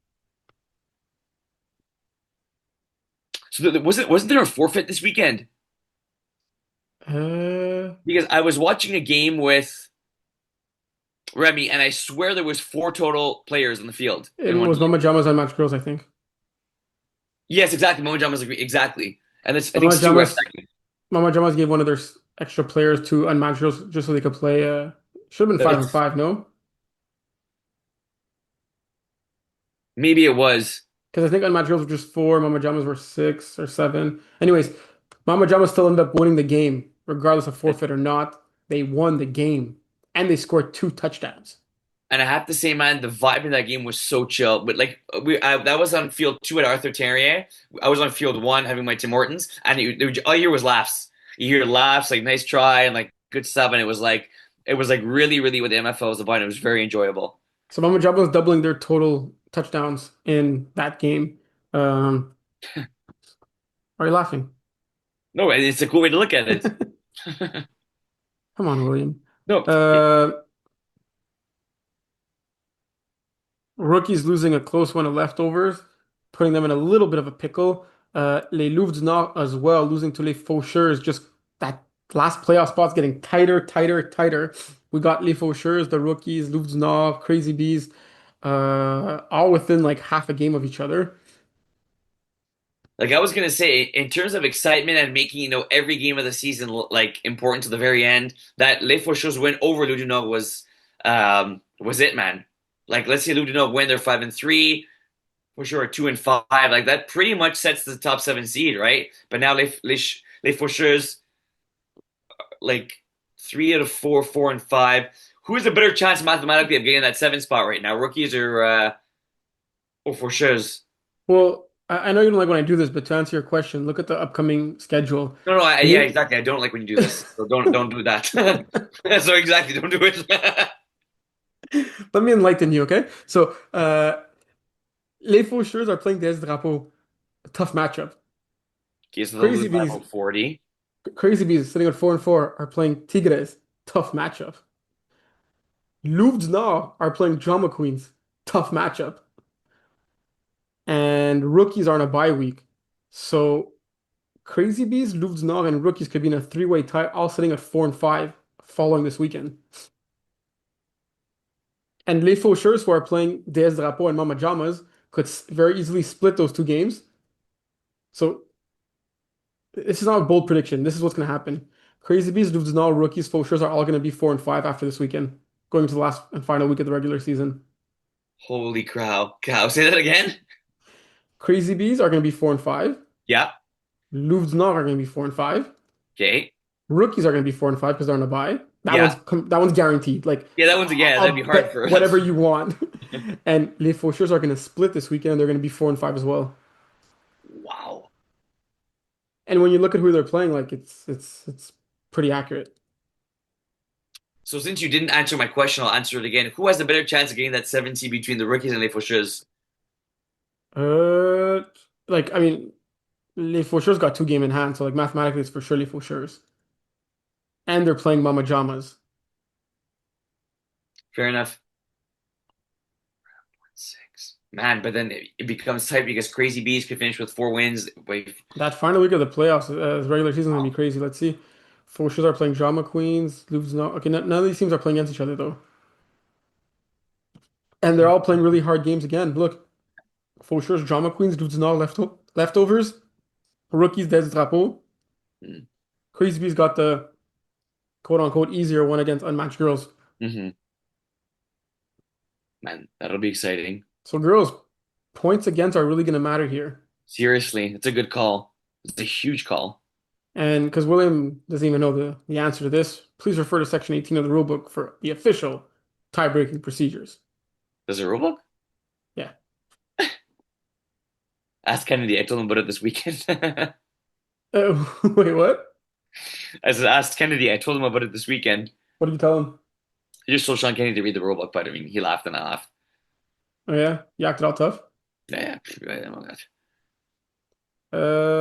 So wasn't there a forfeit this weekend? Uh, Because I was watching a game with Remy, and I swear there was four total players on the field it in one was game. Mama Jama's Unmatched Girls, I think. Yes, exactly. Mo Jam was like exactly, and I think Mama Stu West. Jama's Mama Jama's gave one of their extra players to Unmatched Girls just so they could play. Should have been 5-5, no? Maybe it was. Because I think Unmatched Girls were just four, Mama Jama's were 6 or 7. Anyways, Mama Jama still ended up winning the game, regardless of forfeit or not. They won the game, and they scored two touchdowns. And I have to say, man, the vibe in that game was so chill. But like that was on field two at Arthur Terrier. I was on field one having my Tim Hortons, and all you hear was laughs. You hear laughs, like nice try and like good stuff, and it was like really, really what the MFL was about. It was very enjoyable. So Mama Jama was doubling their total touchdowns in that game. Um, are you laughing? No, it's a cool way to look at it. Come on, William. No, Uh, Rookies losing a close one of leftovers, putting them in a little bit of a pickle. Les Loups du Nord as well, losing to Les Faucheurs. Just that last playoff spot's getting tighter, tighter, tighter. We got Les Faucheurs, the rookies, Loups du Nord, Crazy Bees, all within like half a game of each other. like I was gonna say, in terms of excitement and making every game of the season like important to the very end, that Les Faucheux win over Ludunov was it, man. Like let's say Ludunov win, they're 5-3, for sure 2-5. Like that pretty much sets the top seven seed, right? But now Les Faucheux like 3 out of 4, 4-5. Who has a better chance mathematically of getting that seven spot right now? Rookies or Faucheux? Well, I know you don't like when I do this, but to answer your question, look at the upcoming schedule. No, no, yeah, Name, exactly. I don't like when you do this. So don't do that. So exactly, don't do it. let me enlighten you, okay? So, Les Faucheurs are playing Des Drapeaux. A tough matchup. Okay, so they'll lose Crazy by Bees about 40. Crazy Bees sitting at 4-4 are playing Tigres. Tough matchup. Louvres Nord are playing Drama Queens. Tough matchup. And Rookies are on a bye week. So Crazy Bees, Louvres Nord, and Rookies could be in a three-way tie, all sitting at 4-5 following this weekend. And Les Faucheurs, who are playing DS Drapeau and Mama Jamas, could very easily split those two games. So this is not a bold prediction. This is what's going to happen. Crazy Bees, Louvres Nord, Rookies, Faucheurs are all going to be 4-5 after this weekend, going to the last and final week of the regular season. Holy crow. Cow. Say that again? Crazy Bees are going to be 4-5. Yeah. Louvres Nord are going to be 4-5. Okay. Rookies are going to be 4-5 because they're on a bye. Yeah. That one's guaranteed. Like Yeah, that one's yeah, that'd be I'll hard bet for whatever us. you want. And Les Faucheurs are going to split this weekend. They're going to be 4-5 as well. Wow. And when you look at who they're playing, like it's pretty accurate. So since you didn't answer my question, I'll answer it again. Who has a better chance of getting that 70 between the rookies and les faucheuses? Uh, like I mean, Les Faucheurs got two game in hand, so like mathematically, it's for sure Les Faucheurs. And they're playing Mama Jamas. Fair enough. Six. Man, but then it becomes tight because Crazy Bees could finish with 4 wins. Wait, That final week of the playoffs, regular season is gonna be crazy. Let's see. Faucheurs are playing Drama Queens. Louvre's not. Okay, none of these teams are playing against each other though, and they're all playing really hard games again. Look, Faucheurs, Drama Queens, Louvre's not leftovers. Rookies, Des Drapeau. mm-hmm. Crazy Bees got the quote unquote easier one against unmatched girls. Man, that'll be exciting. So girls, points against are really gonna matter here. Seriously, it's a good call. It's a huge call. And because William doesn't even know the answer to this, please refer to section 18 of the rulebook for the official tie-breaking procedures. There's a rulebook? Yeah. Ask Kennedy. I told him about it this weekend. I Wait, what? said, asked Kennedy. I told him about it this weekend. What did you tell him? I just told Sean Kennedy to read the rulebook, but I mean, he laughed and I laughed. Oh yeah, you acted all tough. Yeah, yeah, I know that.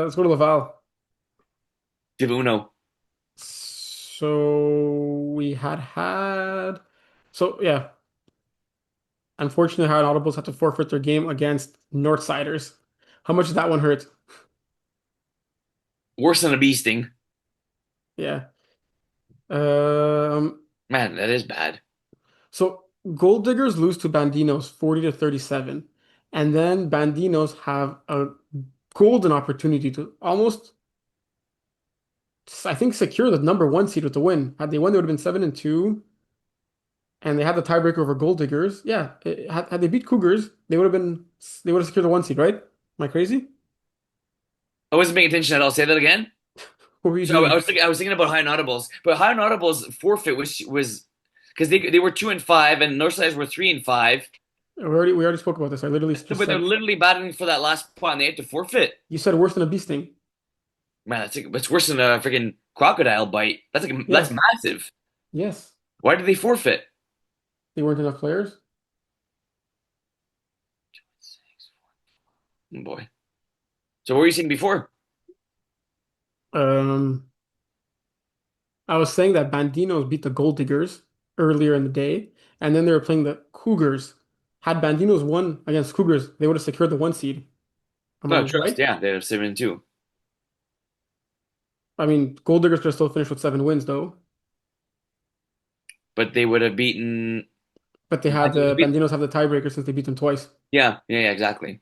Let's go to Laval. Div Uno. So we had. So yeah, unfortunately, Hard Audibles had to forfeit their game against Northsiders. How much did that one hurt? Worse than a bee sting. Yeah. Um. Man, that is bad. So Gold Diggers lose to Bandinos 40-37, and then Bandinos have a golden opportunity to almost, I think, secure the number one seed with the win. Had they won, they would have been 7-2, and they had the tiebreaker over Gold Diggers. Yeah, had they beat Cougars, they would have secured the one seed, right? Am I crazy? I wasn't paying attention at all. Say that again. What were you So I doing? was thinking, about high and audibles, but high and audibles forfeit, which was because they were 2-5 and Northsiders were 3-5. We already spoke about this. I literally just But they're said literally battling for that last spot and they had to forfeit. you said worse than a bee sting. Man, that's worse than a freaking crocodile bite. That's Yeah. massive. Yes. Why did they forfeit? They weren't enough players. Oh boy. So what were you saying before? Um. I was saying that Bandinos beat the Gold Diggers earlier in the day, and then they were playing the Cougars. Had Bandinos won against Cougars, they would have secured the one seed. Am I No, trust. right? Yeah, they have 7-2. I mean, Gold Diggers could have still finished with 7 wins, though. But they would have beaten. But they had the Bandinos have the tiebreaker since they beat them twice. Yeah, yeah, yeah, exactly.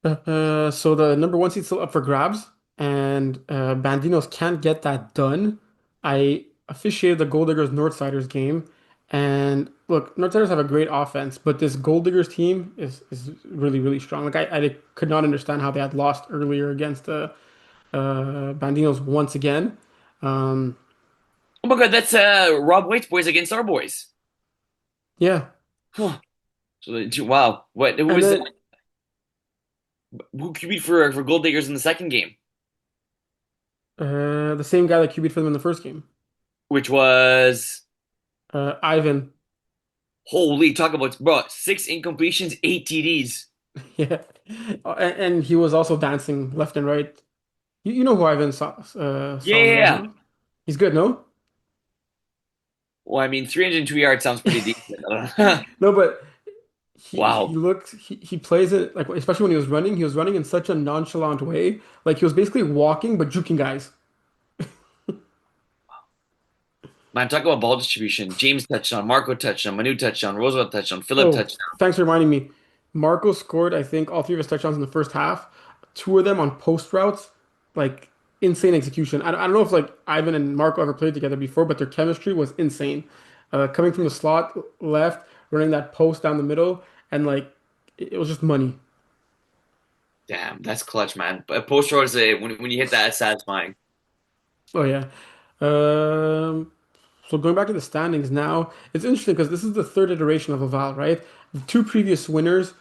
So the number one seed's still up for grabs, and Bandinos can't get that done. I officiated the Gold Diggers Northsiders game, and look, Northsiders have a great offense, but this Gold Diggers team is really really strong. Like I could not understand how they had lost earlier against Bandinos once again. Um, Oh my God, that's Rob Waite's boys against our boys. yeah, Huh. So wow, what? Who and was then who QB'd for Gold Diggers in the second game? the same guy that QB'd for them in the first game, Which was Ivan. holy talk about bro 6 incompletions, 8 TDs. Yeah, and he was also dancing left and right. You know who Ivan Yeah, yeah, Solomon is, yeah. no? He's good, no? Well, I mean, 302 yards sounds pretty decent. No, but he Wow. looked he plays it like especially when he was running in such a nonchalant way. Like he was basically walking but juking guys. Man, talk about ball distribution. James touchdown, Marco touchdown, Manu touchdown, Roosevelt touchdown, Philip Oh, touchdown. thanks for reminding me. Marco scored, I think, all three of his touchdowns in the first half. Two of them on post routes, like insane execution. I don't know if like Ivan and Marco ever played together before, but their chemistry was insane. Coming from the slot left, running that post down the middle, and like it was just money. Damn, that's clutch, man. But post road is when you hit that, it's satisfying. Oh yeah. Um, so going back to the standings now, it's interesting because this is the third iteration of Laval, right? The two previous winners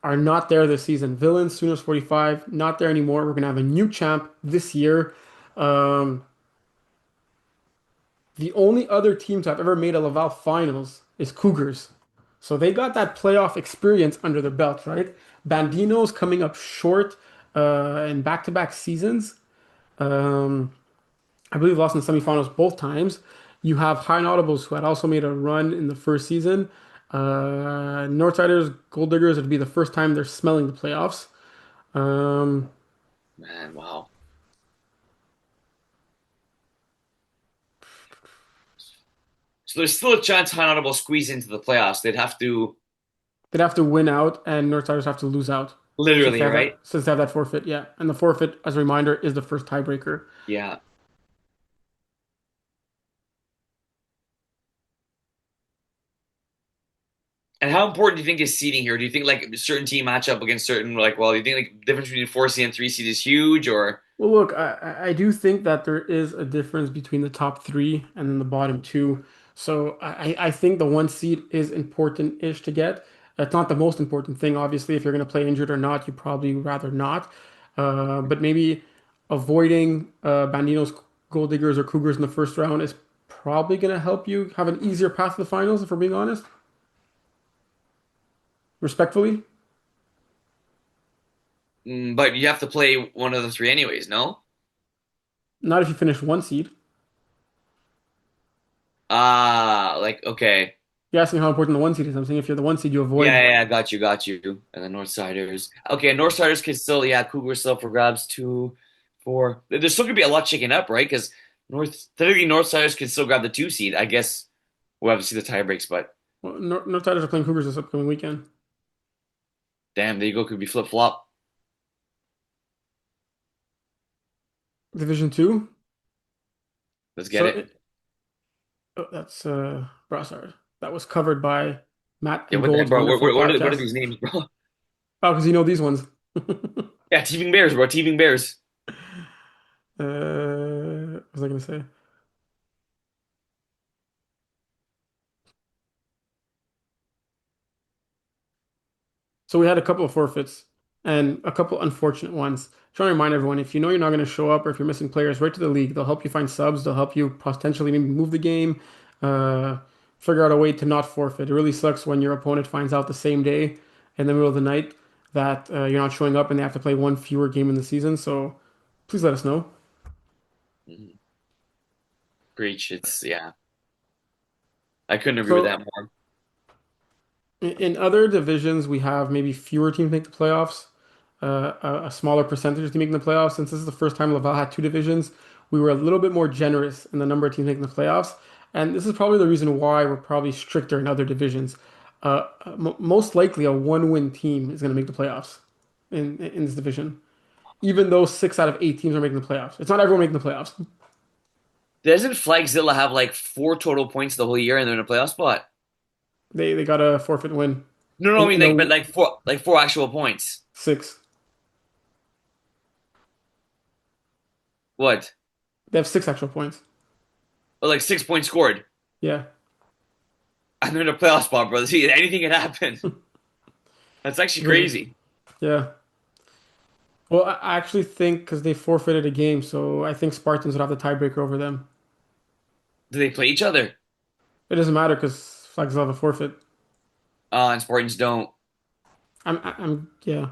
are not there this season. Villains, Sooners 45, not there anymore. We're gonna have a new champ this year. Um, the only other team to have ever made a Laval finals is Cougars. So they got that playoff experience under their belt, right? Bandino's coming up short in back-to-back seasons. Um, I believe lost in the semifinals both times. You have High Notables who had also made a run in the first season. Northsiders, Gold Diggers, it'd be the first time they're smelling the playoffs. Um, Man, wow. So there's still a chance Hanaud will squeeze into the playoffs. They'd have to they'd have to win out, and Northsiders have to lose out literally, right? since they have that forfeit. Yeah, and the forfeit, as a reminder, is the first tiebreaker. Yeah. And how important do you think is seeding here? Do you think like certain team match up against certain like well, do you think like the difference between 4 seed and 3 seed is huge or Well, look, I do think that there is a difference between the top three and then the bottom two. So I think the one seed is important-ish to get. It's not the most important thing, obviously. If you're going to play injured or not, you probably rather not. But maybe avoiding Bandino's Gold Diggers or Cougars in the first round is probably going to help you have an easier path to the finals, if we're being honest, respectfully. but you have to play one of the three anyways, no? Not if you finish one seed. Ah, like okay. You're asking how important the one seed is. I'm saying if you're the one seed, you Yeah, avoid. yeah, yeah, got you, got you. And the Northsiders. Okay, Northsiders can still, yeah, Cougars still up for grabs 2, 4. There's still gonna be a lot shaking up, right? Because technically Northsiders can still grab the 2 seed. I guess we'll have to see the tie breaks, but Well, North Tigers are playing Cougars this upcoming weekend. damn, there you go, could be flip flop. Division two. Let's get So it. oh, that's Brassard. That was covered by Matt Yeah, and what the heck, Gold's bro? wonderful What are podcast. these names, bro? Oh, because you know these ones. Yeah, Teeving Bears, bro. Teeving Bears. What was I gonna say? So we had a couple of forfeits and a couple unfortunate ones. Trying to remind everyone, if you know you're not going to show up or if you're missing players, right to the league. They'll help you find subs. They'll help you potentially maybe move the game, uh, figure out a way to not forfeit. It really sucks when your opponent finds out the same day in the middle of the night that you're not showing up and they have to play one fewer game in the season. So please let us know. Mhm. Preach. It's yeah. I couldn't agree with So that more. in other divisions, we have maybe fewer teams make the playoffs, a smaller percentage of teams making the playoffs. Since this is the first time Laval had two divisions, we were a little bit more generous in the number of teams making the playoffs. And this is probably the reason why we're probably stricter in other divisions. Most likely, a one-win team is going to make the playoffs in this division, even though 6 out of 8 teams are making the playoffs. It's not everyone making the playoffs. Doesn't Flagzilla have like 4 total points the whole year and they're in a playoff spot? They got a forfeit win No, no, I mean in like but the like four actual points. six. What? They have 6 actual points. Or like 6 points scored. Yeah. And they're in a playoff spot, brother. See, anything can happen. That's actually Really? crazy. Yeah. Well, I actually think because they forfeited a game, so I think Spartans would have the tiebreaker over them. Do they play each other? It doesn't matter because Flags will have a forfeit. And Spartans don't. Yeah.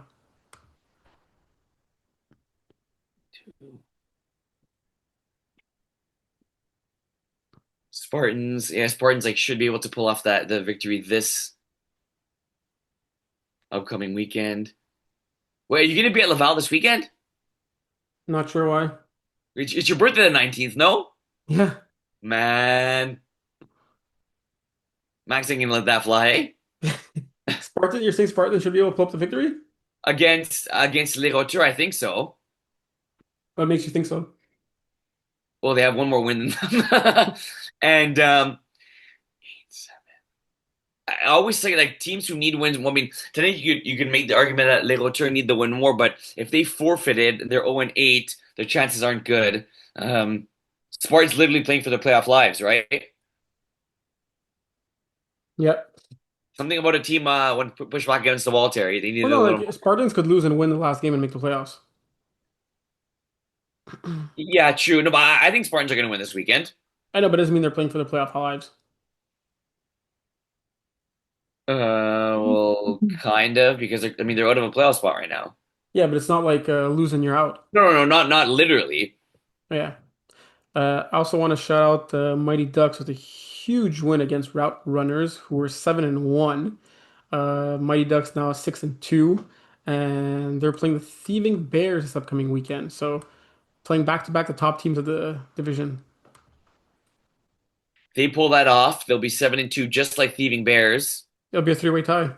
Spartans, yeah, Spartans like should be able to pull off the victory this upcoming weekend. Wait, are you gonna be at Laval this weekend? Not sure why. It's your birthday the 19th, no? Yeah. Man, Max ain't gonna let that fly. Spartan, you're saying Spartan should be able to pull up the victory? Against Les Rotures, I think so. What makes you think so? Well, they have one more win than them. And I always say like teams who need wins. Well, I mean, today you could make the argument that Les Rotures need to win more, but if they forfeited, they're 0-8, their chances aren't good. Um, Spartans literally playing for their playoff lives, right? Yeah. Something about a team when push back against the wall, Terry. They Well, needed a no, little like more. Spartans could lose and win the last game and make the playoffs. Yeah, true. No, but I think Spartans are going to win this weekend. I know, but it doesn't mean they're playing for the playoff lives. Well, kind of because I mean they're out of a playoff spot right now. Yeah, but it's not like losing you're out. No, no, no, not literally. Yeah. I also want to shout out the Mighty Ducks with a huge win against Route Runners, who were 7-1. Mighty Ducks now 6-2, and they're playing the Thieving Bears this upcoming weekend. So playing back to back the top teams of the division. They pull that off, they'll be 7-2, just like Thieving Bears. It'll be a three-way tie.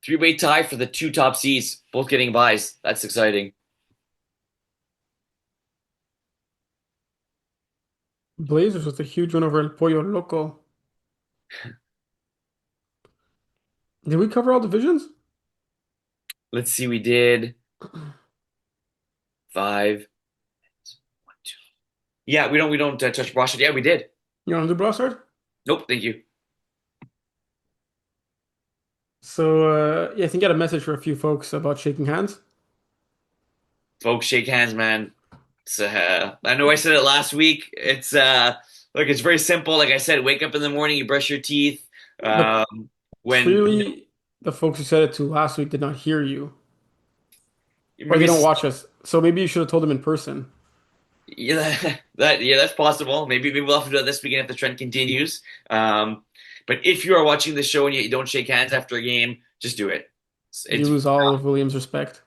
Three-way tie for the two top seeds, both getting buys. That's exciting. Blazers with a huge win over El Pollo Loco. Did we cover all divisions? Let's see, we did five. One, two. Yeah, we don't touch Boston. Yeah, we did. You want to do Brassard? Nope, thank you, So yeah, I think I got a message for a few folks about shaking hands. folks. Shake hands, man. I know I said it last week. Look, it's very simple. Like I said, wake up in the morning, you brush your teeth. But When clearly, the folks who said it to last week did not hear you, or they maybe don't watch us. So maybe you should have told them in person. yeah, that's possible. Maybe we'll have to do that this weekend if the trend continues. But if you are watching the show and you don't shake hands after a game, just do it. You It's lose all of Williams' respect.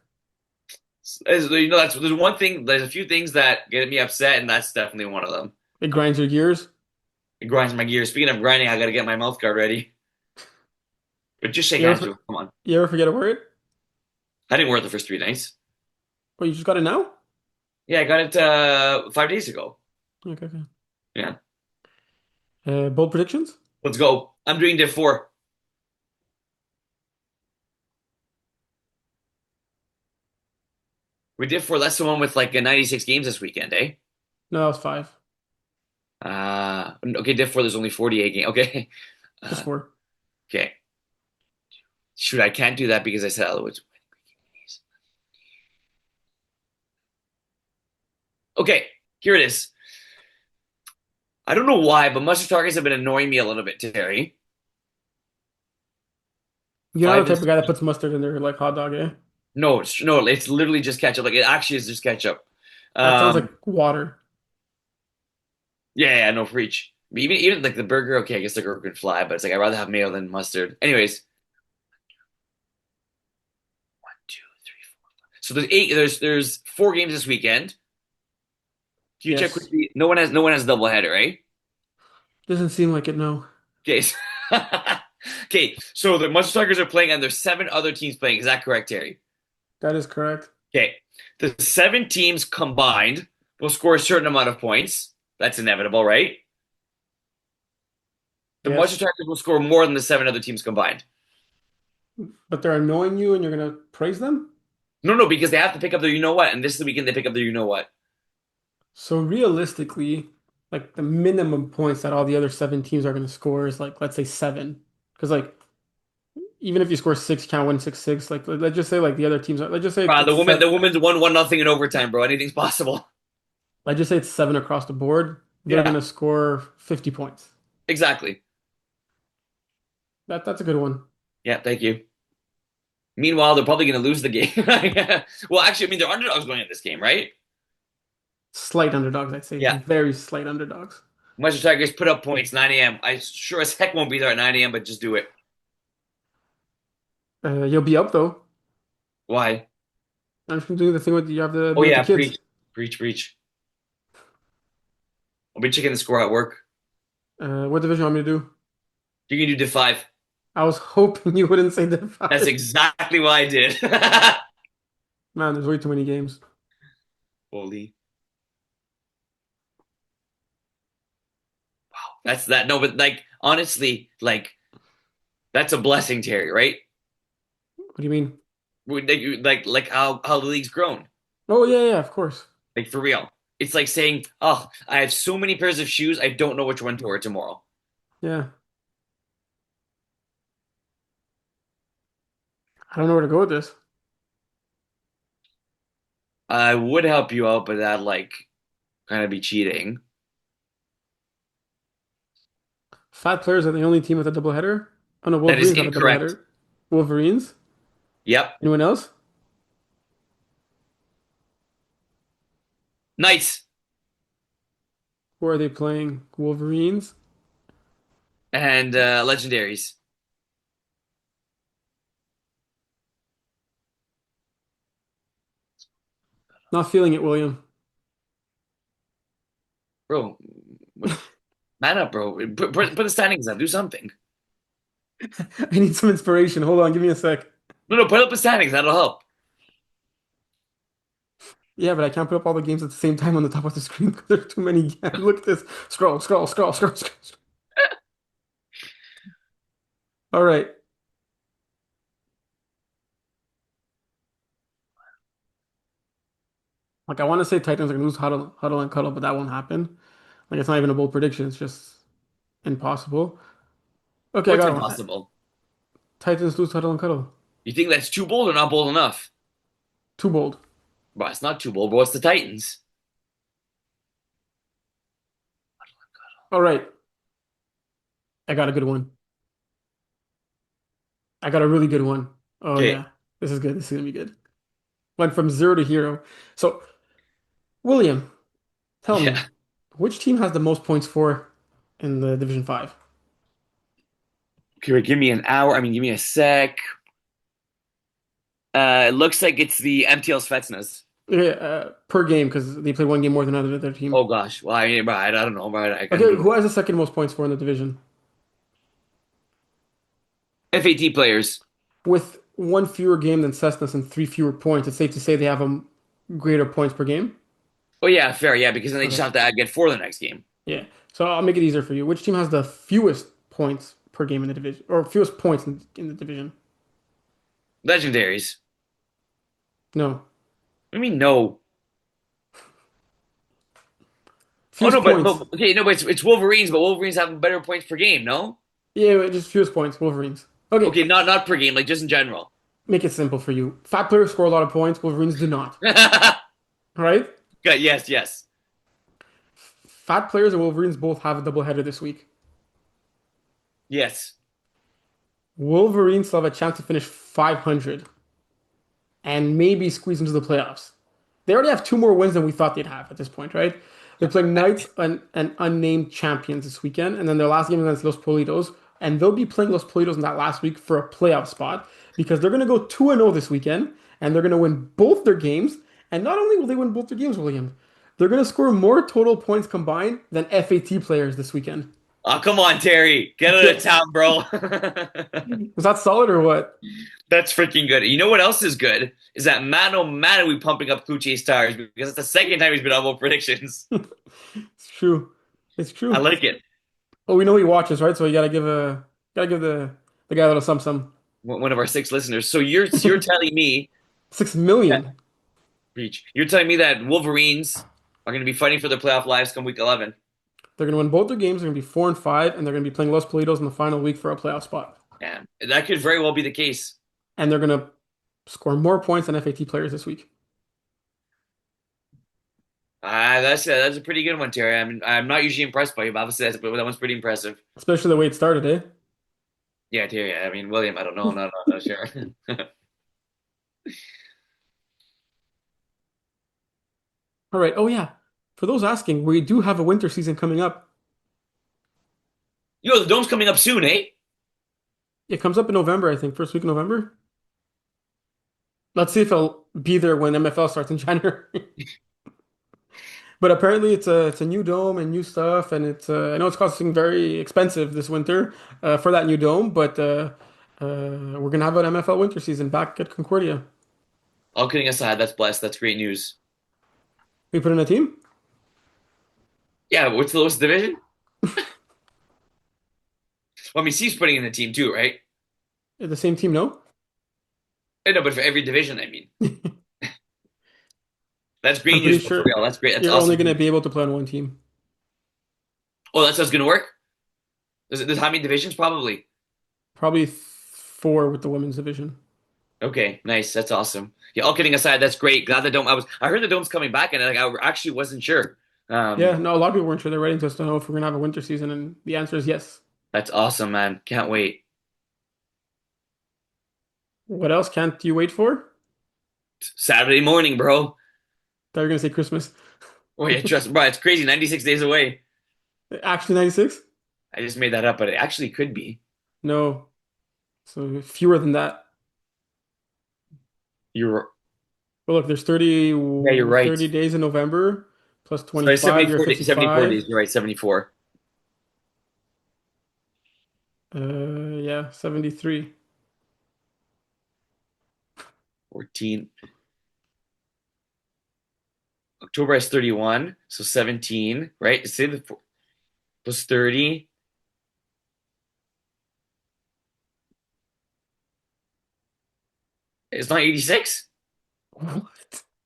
that's there's one thing. There's a few things that get me upset, and that's definitely one of them. It grinds your gears. It grinds my gears. Speaking of grinding, I got to get my mouth guard ready. But just shake You hands with ever, him. Come on. you ever forget to wear it? I didn't wear it the first 3 nights. Oh, you just got it now? Yeah, I got it 5 days ago. Okay, okay. Yeah, Bold predictions? let's go. I'm doing Div 4. We did 4. That's the one with like 96 games this weekend, eh? No, that was five. Okay, Div 4. There's only 48 games. Okay, Just uh, four. okay. Shoot, I can't do that because I said otherwise. Okay, here it is. I don't know why, but mustard targets have been annoying me a little bit, Terry. You're not Five the and type of guy that puts mustard in their like hot dog, eh? no, no, it's literally just ketchup. Like it actually is just ketchup. That sounds Um, like water. yeah, yeah, no, for each. Even like the burger, okay, I guess the burger could fly, but it's like I'd rather have mayo than mustard. Anyways, 1, 2, 3, 4, 5. So there's 4 games this weekend. Can you check Yes. quickly? No one has a double header, right? Doesn't seem like it, no. Okay. Okay, so the Munster Tigers are playing, and there's 7 other teams playing. Is that correct, Terry? That is correct. Okay, the 7 teams combined will score a certain amount of points. That's inevitable, right? The Munster Yes. Tigers will score more than the 7 other teams combined. But they're annoying you and you're gonna praise them? No, no, because they have to pick up their you know what, and this is the weekend they pick up their you know what. So realistically, like the minimum points that all the other seven teams are gonna score is like let's say seven. Because like even if you score six, you can't win 6-6. Like let's just say like the other teams are let's just say The it's women, seven. the women's won nothing in overtime, bro. Anything's possible. Let's just say it's seven across the board. They're Yeah, gonna score 50 points. exactly. That's a good one. Yeah, thank you. Meanwhile, they're probably going to lose the game. Well, actually, I mean, they're underdogs going in this game, right? Slight underdogs, I'd say. Yeah. Very slight underdogs. Western Tigers put up points 9 a.m. I sure as heck won't be there at 9 a.m. But just do it. You'll be up though. Why? I'm just doing the thing with you have to Oh be with the yeah, kids. preach, preach, preach. I'll be checking the score at work. What division want me to do? You can do Div 5. I was hoping you wouldn't say the That's five. exactly what I did. Man, there's way too many games. Holy. That's that. No, but like honestly, like that's a blessing, Terry, right? What do you mean? Like how the league's grown. Oh yeah, yeah, of course. Like for real. It's like saying, "Oh, I have so many pairs of shoes, I don't know which one to wear tomorrow." Yeah. I don't know where to go with this. I would help you out, but that like kind of be cheating. Fat players are the only team with a doubleheader. Oh no, That is Wolverines have a incorrect. doubleheader. Wolverines? Yep. Anyone else? Knights Who are they playing? Wolverines? and legendaries. Not feeling it, William. Bro, man up, bro. Put the standings up. Do something. I need some inspiration. Hold on, give me a sec. No, no, put up the standings. That'll help. Yeah, but I can't put up all the games at the same time on the top of the screen because there's too many games. Look at this. Scroll, scroll, scroll, scroll, scroll. All right. Like I want to say Titans are gonna lose huddle, huddle and cuddle, but that won't happen. Like it's not even a bold prediction. It's just impossible. Okay, I What's got one. impossible? Titans lose huddle and cuddle. You think that's too bold or not bold enough? Too bold. Bro, it's not too bold, but what's the Titans? All right. I got a good one. I got a really good one. Oh Okay. yeah. This is good. This is gonna be good. Went from zero to hero. So, William, tell me, Yeah. which team has the most points for in the Division 5? Okay, wait, give me an hour. I mean, give me a sec. It looks like it's the MTL Svetsnas. Yeah, per game, because they play one game more than other team. Oh gosh. Well, I mean, bro, I don't know, bro. I can Okay, do who has the second most points for in the division? FAT players. With one fewer game than Cessnas and three fewer points, it's safe to say they have a greater points per game. Oh yeah, fair. Yeah, because then they just Okay, have to get four the next game. yeah. So I'll make it easier for you. Which team has the fewest points per game in the division, or fewest points in the division? Legendaries. No, I mean, no. Oh fewest no, points. but okay, no, but it's Wolverines, but Wolverines have better points per game. No. Yeah, just fewest points. Wolverines. Okay, Okay, not per game, like just in general. make it simple for you. Fat players score a lot of points. Wolverines do not. Good. All right. Yes, yes, Fat players and Wolverines both have a doubleheader this week. yes. Wolverines still have a chance to finish 500 and maybe squeeze into the playoffs. They already have two more wins than we thought they'd have at this point, right? They're playing Knights and unnamed champions this weekend, and then their last game against Los Politos, and they'll be playing Los Politos in that last week for a playoff spot because they're going to go 2-0 this weekend, and they're going to win both their games. And not only will they win both their games, William, they're going to score more total points combined than FAT players this weekend. Oh, come on, Terry. Get out of town, bro. Was that solid or what? That's freaking good. You know what else is good? Is that man oh man are we pumping up Kluche's stars because it's the second time he's been on both predictions. It's true. It's I true. like it. Oh, we know he watches, right? So you gotta give the guy a little some One of our six listeners. So you're telling me 6 million. you're telling me that Wolverines are going to be fighting for their playoff lives come week 11. They're gonna win both their games. They're gonna be 4-5, and they're gonna be playing Los Politos in the final week for a playoff spot. Yeah, that could very well be the case. And they're gonna score more points than FAT players this week, That's a pretty good one, Terry. I mean, I'm not usually impressed by you, but obviously that one's pretty impressive. especially the way it started, eh? Yeah, Terry. I mean, William. I don't know. I'm not sure. All right. Oh yeah. For those asking, we do have a winter season coming up. Yo, the dome's coming up soon, eh? It comes up in November, I think, first week of November. Let's see if I'll be there when MFL starts in January. But apparently it's a new dome and new stuff, and it's I know it's costing very expensive this winter for that new dome, but we're gonna have an MFL winter season back at Concordia. All kidding aside, that's blessed. That's great news. We put in a team, Yeah, what's the lowest division? Well, I mean, Steve's putting in the team too, right? the same team, no? No, but for every division, I mean. That's I'm great pretty news, bro, for sure real. That's great. That's you're only awesome gonna news. be able to play on one team. Oh, that's how it's gonna work? There's how many divisions? Probably. Probably four with the women's division. Okay, nice. That's awesome. Yeah, all kidding aside, that's great. Glad the dome. I heard the dome's coming back, and like I actually wasn't sure. Yeah, Um, no, a lot of people weren't sure. They're writing to us to know if we're gonna have a winter season, and the answer is yes. that's awesome, man. Can't wait. What else can't you wait for? Saturday morning, bro. Thought you were gonna say Christmas. Oh yeah, trust, bro. It's crazy. 96 days away. Actually, 96? I just made that up, but it actually could be. No, so fewer than that. You're But look, there's 30, yeah, you're right. 30 days in November plus So 25, you're 74 55. days. You're right. 74. Yeah, 73. 14. October has 31, so 17, right? Say the plus 30. It's not 86? What?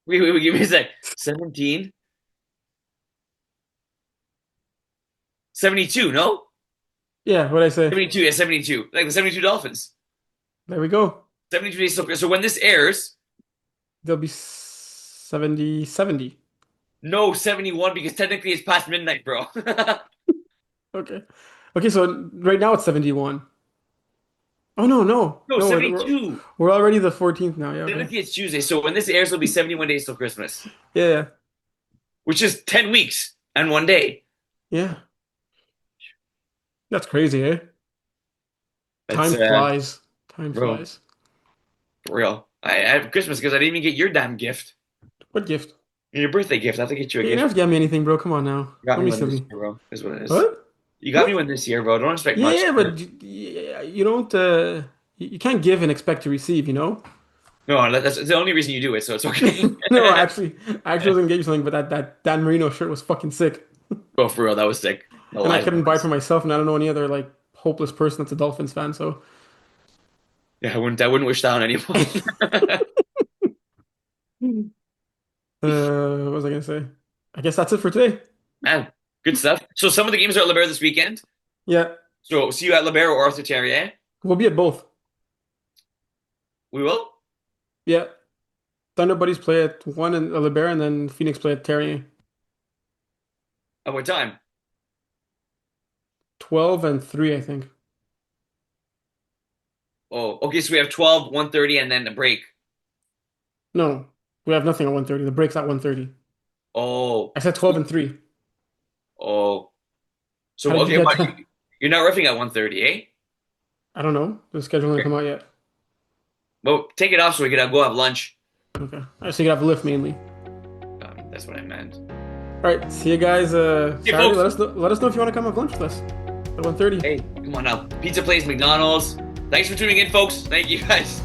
Wait, give me a sec. 17, 72, no? Yeah, what'd I say? 72, yeah, 72. Like the 72 Dolphins. There we go. 72 days. So when this airs, They'll be 70, 70. no 71 because technically it's past midnight, bro. Okay. Okay, so right now it's 71. Oh, no, no. No, No, 72. we're already the 14th now. Yeah, okay. Technically it's Tuesday. So when this airs, it'll be 71 days till Christmas, Yeah, yeah. which is 10 weeks and one day. Yeah. That's crazy, eh? That's, Time flies. Time bro, flies. for real. I have Christmas because I didn't even get your damn gift. What gift? Your birthday gift. I have to get you a You gift. never get me anything, bro. Come on now. You got Don't me be one this silly. year, bro. Is what it is. What? You got me What? one this year, bro. Don't expect Yeah, much. yeah, but you don't you can't give and expect to receive, you know? No, that's the only reason you do it, so it's okay. No, I actually was gonna get you something, but that Dan Marino shirt was fucking sick. Bro, for real, that was sick. No And I lies, couldn't buy it boys. for myself, and I don't know any other like hopeless person that's a Dolphins fan, so Yeah, I wouldn't wish that on anyone. what was I gonna say? I guess that's it for today. Man, good stuff. So some of the games are at LeBaron this weekend. Yeah, So see you at LeBaron or Arthur Terrier. we'll be at both. We will. Yeah. Thunder Buddies play at one and LeBaron, and then Phoenix play at Terry. At what time? 12 and 3, I think. Oh, okay. So we have 12, 1:30, and then a break. No, we have nothing at 1:30. The break's at 1:30. Oh, I said 12 and 3. oh. How So did you okay, get but that? you're not riffing at 1:30, eh? I don't know. The schedule hasn't Okay. come out yet. Well, take it off so we can go have lunch. Okay. I so you can have a lift mainly. That's what I meant. All right. See you guys Hey, Saturday. folks. Let us know if you want to come have lunch with us at 1:30. Hey, come on now. Pizza place, McDonald's. Thanks for tuning in, folks. Thank you guys.